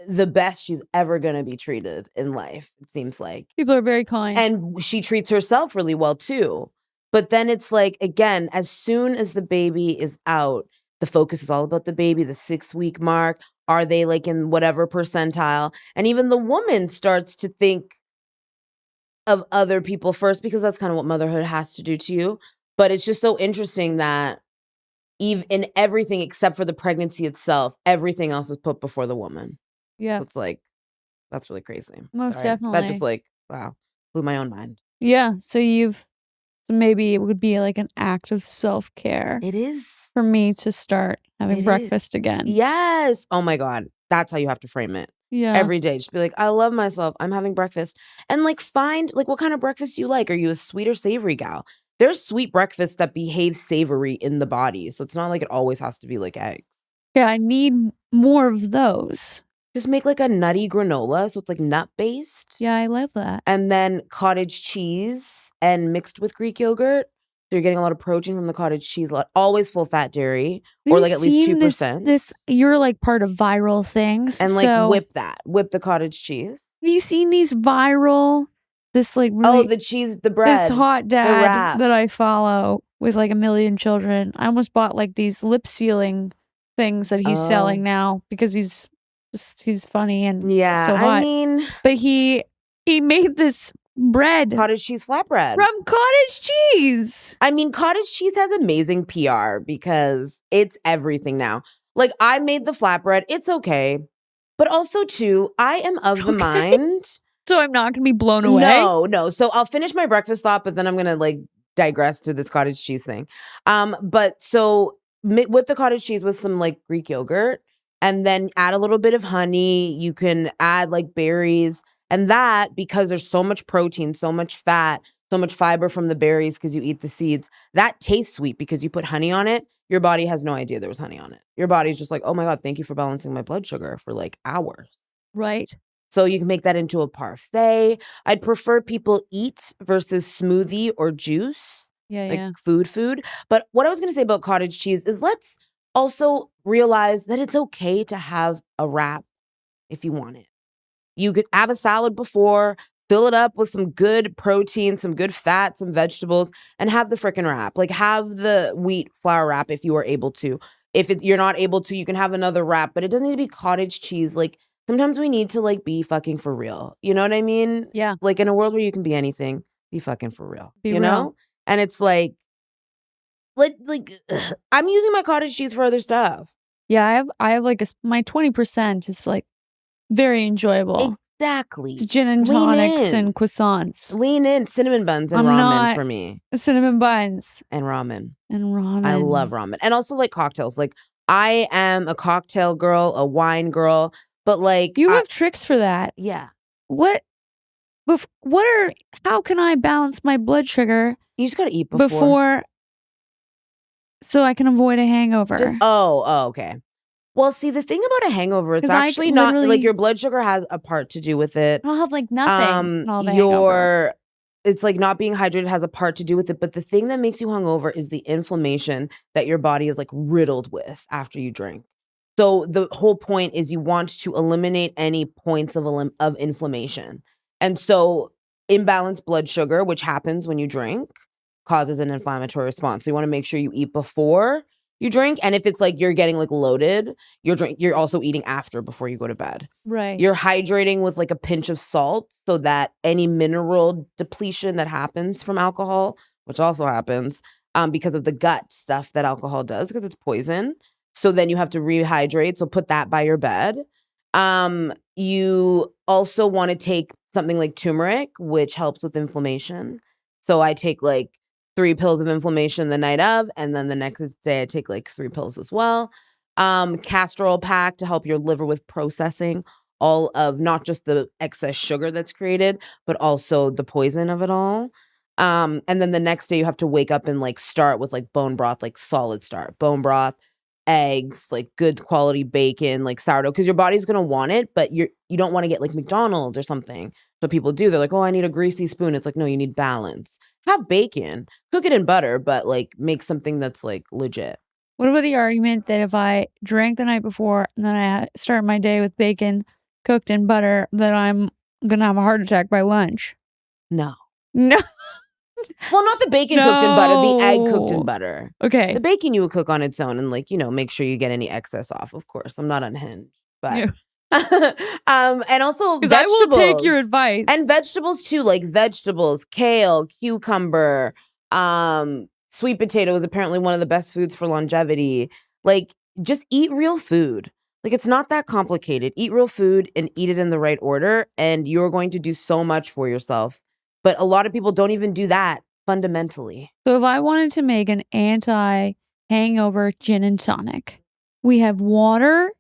the best she's ever going to be treated in life, it seems like. People are very kind. And she treats herself really well too. But then it's like, again, as soon as the baby is out, the focus is all about the baby, the 6-week mark. Are they like in whatever percentile? And even the woman starts to think of other people first, because that's kind of what motherhood has to do to you. But it's just so interesting that even in everything except for the pregnancy itself, everything else is put before the woman. Yeah. So it's like, that's really crazy. Most definitely. That just like, wow, blew my own mind. Yeah. So maybe it would be like an act of self-care. It is. For me to start having breakfast again. Yes. Oh my God. That's how you have to frame it. Yeah. Every day. Just be like, I love myself. I'm having breakfast. And like find like what kind of breakfast you like. Are you a sweet or savory gal? There's sweet breakfast that behaves savory in the body. So it's not like it always has to be like eggs. Yeah, I need more of those. Just make like a nutty granola. So it's like nut based. Yeah, I love that. And then cottage cheese and mixed with Greek yogurt. So you're getting a lot of protein from the cottage cheese. Always full fat dairy, or like at least 2%. This you're like part of viral things. And like whip the cottage cheese. Have you seen these viral? This like really, the cheese, the bread. This hot dad that I follow with like 1 million children. I almost bought like these lip sealing things that he's selling now because he's funny and so hot. I mean, but he made this bread Cottage cheese flatbread. from cottage cheese. I mean, cottage cheese has amazing PR because it's everything now. Like, I made the flatbread. It's okay. But also, too, I am of the mind. So I'm not going to be blown away? No. So I'll finish my breakfast thought, but then I'm going to, like, digress to this cottage cheese thing. But so whip the cottage cheese with some, like, Greek yogurt and then add a little bit of honey. You can add, like, berries. And that, because there's so much protein, so much fat, so much fiber from the berries because you eat the seeds, that tastes sweet because you put honey on it. Your body has no idea there was honey on it. Your body's just like, oh my God, thank you for balancing my blood sugar for like hours. Right. So you can make that into a parfait. I'd prefer people eat versus smoothie or juice, like food. But what I was going to say about cottage cheese is let's also realize that it's okay to have a wrap if you want it. You could have a salad before, fill it up with some good protein, some good fat, some vegetables, and have the frickin' wrap. Like, have the wheat flour wrap if you are able to. If you're not able to, you can have another wrap, but it doesn't need to be cottage cheese. Like, sometimes we need to, like, be fucking for real. You know what I mean? Yeah. Like, in a world where you can be anything, be fucking for real. Be you real. know? And it's like I'm using my cottage cheese for other stuff. Yeah, I have like my 20% is like very enjoyable. Exactly. It's gin and tonics and croissants. Lean in. Cinnamon buns and ramen for me. Cinnamon buns. And ramen. I love ramen. And also like cocktails. Like, I am a cocktail girl, a wine girl, but like you have tricks for that. Yeah. How can I balance my blood sugar? You just gotta eat before so I can avoid a hangover. Okay. Well, see, the thing about a hangover, it's actually not like your blood sugar has a part to do with it. I'll have like nothing. Hangover. It's like not being hydrated has a part to do with it. But the thing that makes you hungover is the inflammation that your body is like riddled with after you drink. So the whole point is you want to eliminate any points of inflammation. And so imbalanced blood sugar, which happens when you drink, causes an inflammatory response. So you want to make sure you eat before you drink. And if it's like you're getting like loaded, you're also eating after before you go to bed. Right. You're hydrating with like a pinch of salt so that any mineral depletion that happens from alcohol, which also happens because of the gut stuff that alcohol does because it's poison. So then you have to rehydrate. So put that by your bed. You also want to take something like turmeric, which helps with inflammation. So I take like 3 pills of inflammation the night of, and then the next day I take like 3 pills as well. Castor oil pack to help your liver with processing all of not just the excess sugar that's created, but also the poison of it all. And then the next day you have to wake up and like start with like bone broth, like solid start. Bone broth, eggs, like good quality bacon, like sourdough, because your body's gonna want it, but you don't want to get like McDonald's or something. So people do. They're like, oh, I need a greasy spoon. It's like, no, you need balance. Have bacon, cook it in butter, but like make something that's like legit. What about the argument that if I drank the night before and then I start my day with bacon cooked in butter, that I'm gonna have a heart attack by lunch? No. Well, not the bacon cooked in butter, the egg cooked in butter. Okay. The bacon you would cook on its own and like, make sure you get any excess off, of course. I'm not unhinged. But and also vegetables. I will take your advice. And vegetables too, like vegetables, kale, cucumber, sweet potato is apparently one of the best foods for longevity. Like, just eat real food. Like, it's not that complicated. Eat real food and eat it in the right order, and you're going to do so much for yourself. But a lot of people don't even do that fundamentally. So if I wanted to make an anti-hangover gin and tonic, we have water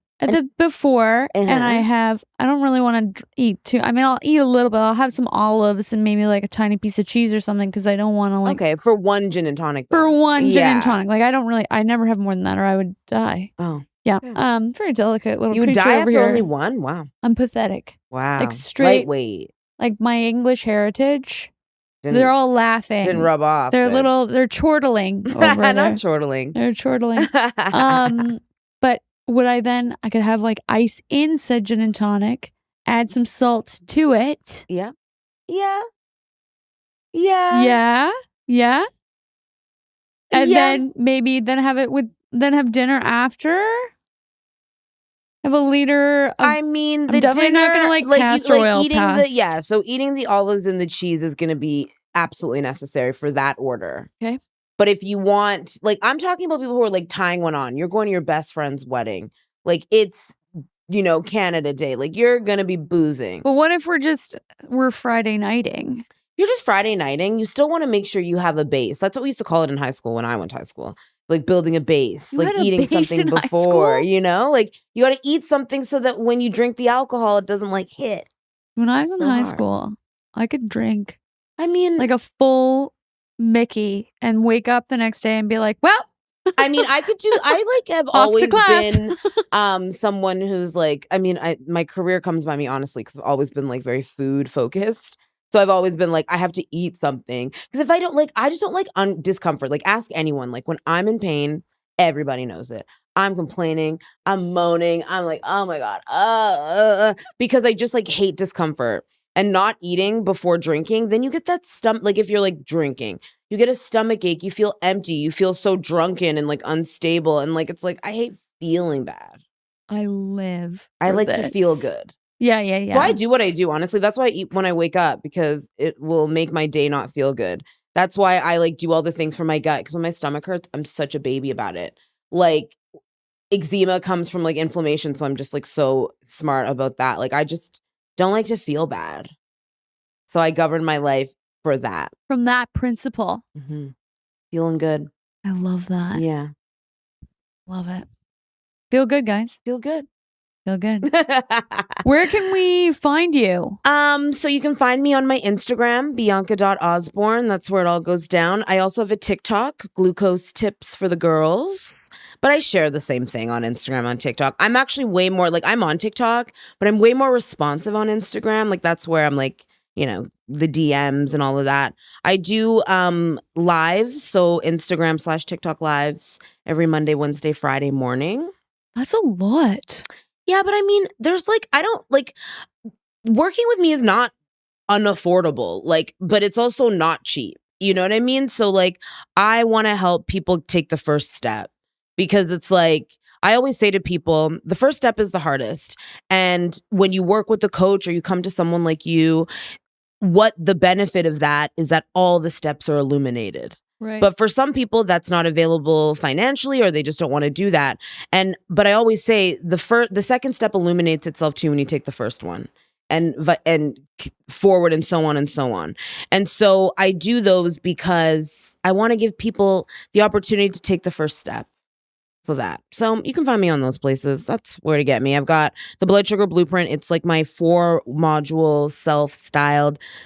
before, and I don't really want to eat too. I mean, I'll eat a little bit. I'll have some olives and maybe like a tiny piece of cheese or something because I don't want to like. Okay, for one gin and tonic. Though. For one gin and tonic, like I never have more than that, or I would die. Oh, yeah. Very delicate little. You would die after only one. Wow. I'm pathetic. Wow. Like straight lightweight. Like my English heritage. They're all laughing. Didn't rub off. They're chortling over there. Not chortling. They're chortling. But would I could have like ice in said gin and tonic, add some salt to it. Yeah. And then maybe have dinner after. Have a liter of. I mean, I'm the definitely dinner, not gonna like castor oil eating past. so eating the olives and the cheese is gonna be absolutely necessary for that order. Okay. But if you want, like, I'm talking about people who are like tying one on. You're going to your best friend's wedding. Like, it's, Canada Day. Like, you're gonna be boozing. But what if we're Friday nighting? You're just Friday nighting. You still want to make sure you have a base. That's what we used to call it in high school when I went to high school. Like building a base, You like had a eating base something in high before, school? Like you got to eat something so that when you drink the alcohol, it doesn't like hit When I was in so high hard. school, I could drink I mean, like a full Mickey and wake up the next day and be like, well, I mean, I have off to always class. been someone who's like, I mean, my career comes by me honestly because I've always been like very food focused. So I've always been like, I have to eat something because if I don't like, I just don't like discomfort. Like ask anyone, like when I'm in pain, everybody knows it. I'm complaining, I'm moaning, I'm like, oh my God, because I just like hate discomfort. And not eating before drinking, then you get that stomach, like if you're like drinking, you get a stomach ache, you feel empty, you feel so drunken and like unstable. And like, it's like, I hate feeling bad. I live. I for like to feel this. good. Yeah. So I do what I do, honestly. That's why I eat when I wake up because it will make my day not feel good. That's why I like do all the things for my gut because when my stomach hurts, I'm such a baby about it. Like eczema comes from like inflammation. So I'm just like so smart about that. Like I just don't like to feel bad. So I govern my life for that. From that principle. Mm-hmm. Feeling good. I love that. Yeah. Love it. Feel good, guys. Feel good. Feel good. Where can we find you? So you can find me on my Instagram, bianca.osborne. That's where it all goes down. I also have a TikTok, glucose tips for the girls. But I share the same thing on Instagram, on TikTok. I'm actually way more like I'm on TikTok, but I'm way more responsive on Instagram. Like that's where I'm like, the DMs and all of that. I do lives, so Instagram/TikTok lives every Monday, Wednesday, Friday morning. That's a lot. Yeah, but I mean, there's like, I don't like working with me is not unaffordable, like, but it's also not cheap. You know what I mean? So like, I want to help people take the first step because it's like, I always say to people, the first step is the hardest. And when you work with a coach or you come to someone like you, what the benefit of that is that all the steps are illuminated. Right. But for some people that's not available financially or they just don't want to do that. But I always say the second step illuminates itself too when you take the first one and forward and so on and so on. And so I do those because I want to give people the opportunity to take the first step. So you can find me on those places. That's where to get me. I've got the Blood Sugar Blueprint. It's like my 4-module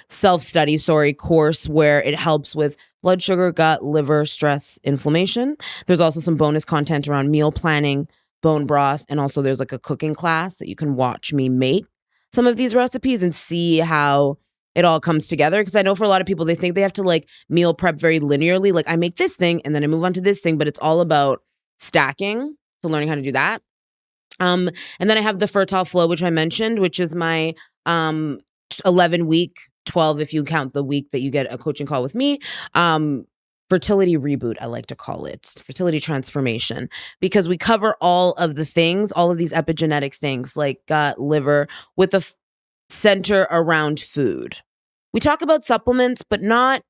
self-study course where it helps with blood sugar, gut, liver, stress, inflammation. There's also some bonus content around meal planning, bone broth, and also there's like a cooking class that you can watch me make some of these recipes and see how it all comes together. Because I know for a lot of people, they think they have to like meal prep very linearly. Like I make this thing and then I move on to this thing, but it's all about stacking, so learning how to do that. And then I have the Fertile Flow, which I mentioned, which is my 11-week, 12 if you count the week that you get a coaching call with me. Fertility reboot, I like to call it, fertility transformation, because we cover all of the things, all of these epigenetic things like gut, liver, with a center around food. We talk about supplements, but not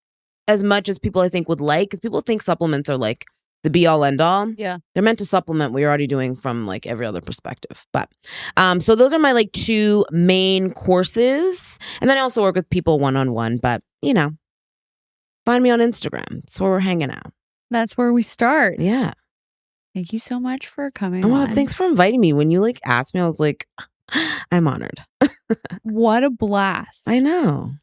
as much as people I think would like, because people think supplements are like the be all end all. Yeah. They're meant to supplement what you're already doing from like every other perspective. But so those are my like 2 main courses. And then I also work with people one-on-one, but find me on Instagram. It's where we're hanging out. That's where we start. Yeah. Thank you so much for coming Well, on. thanks for inviting me. When you like asked me, I was like, I'm honored. What a blast. I know.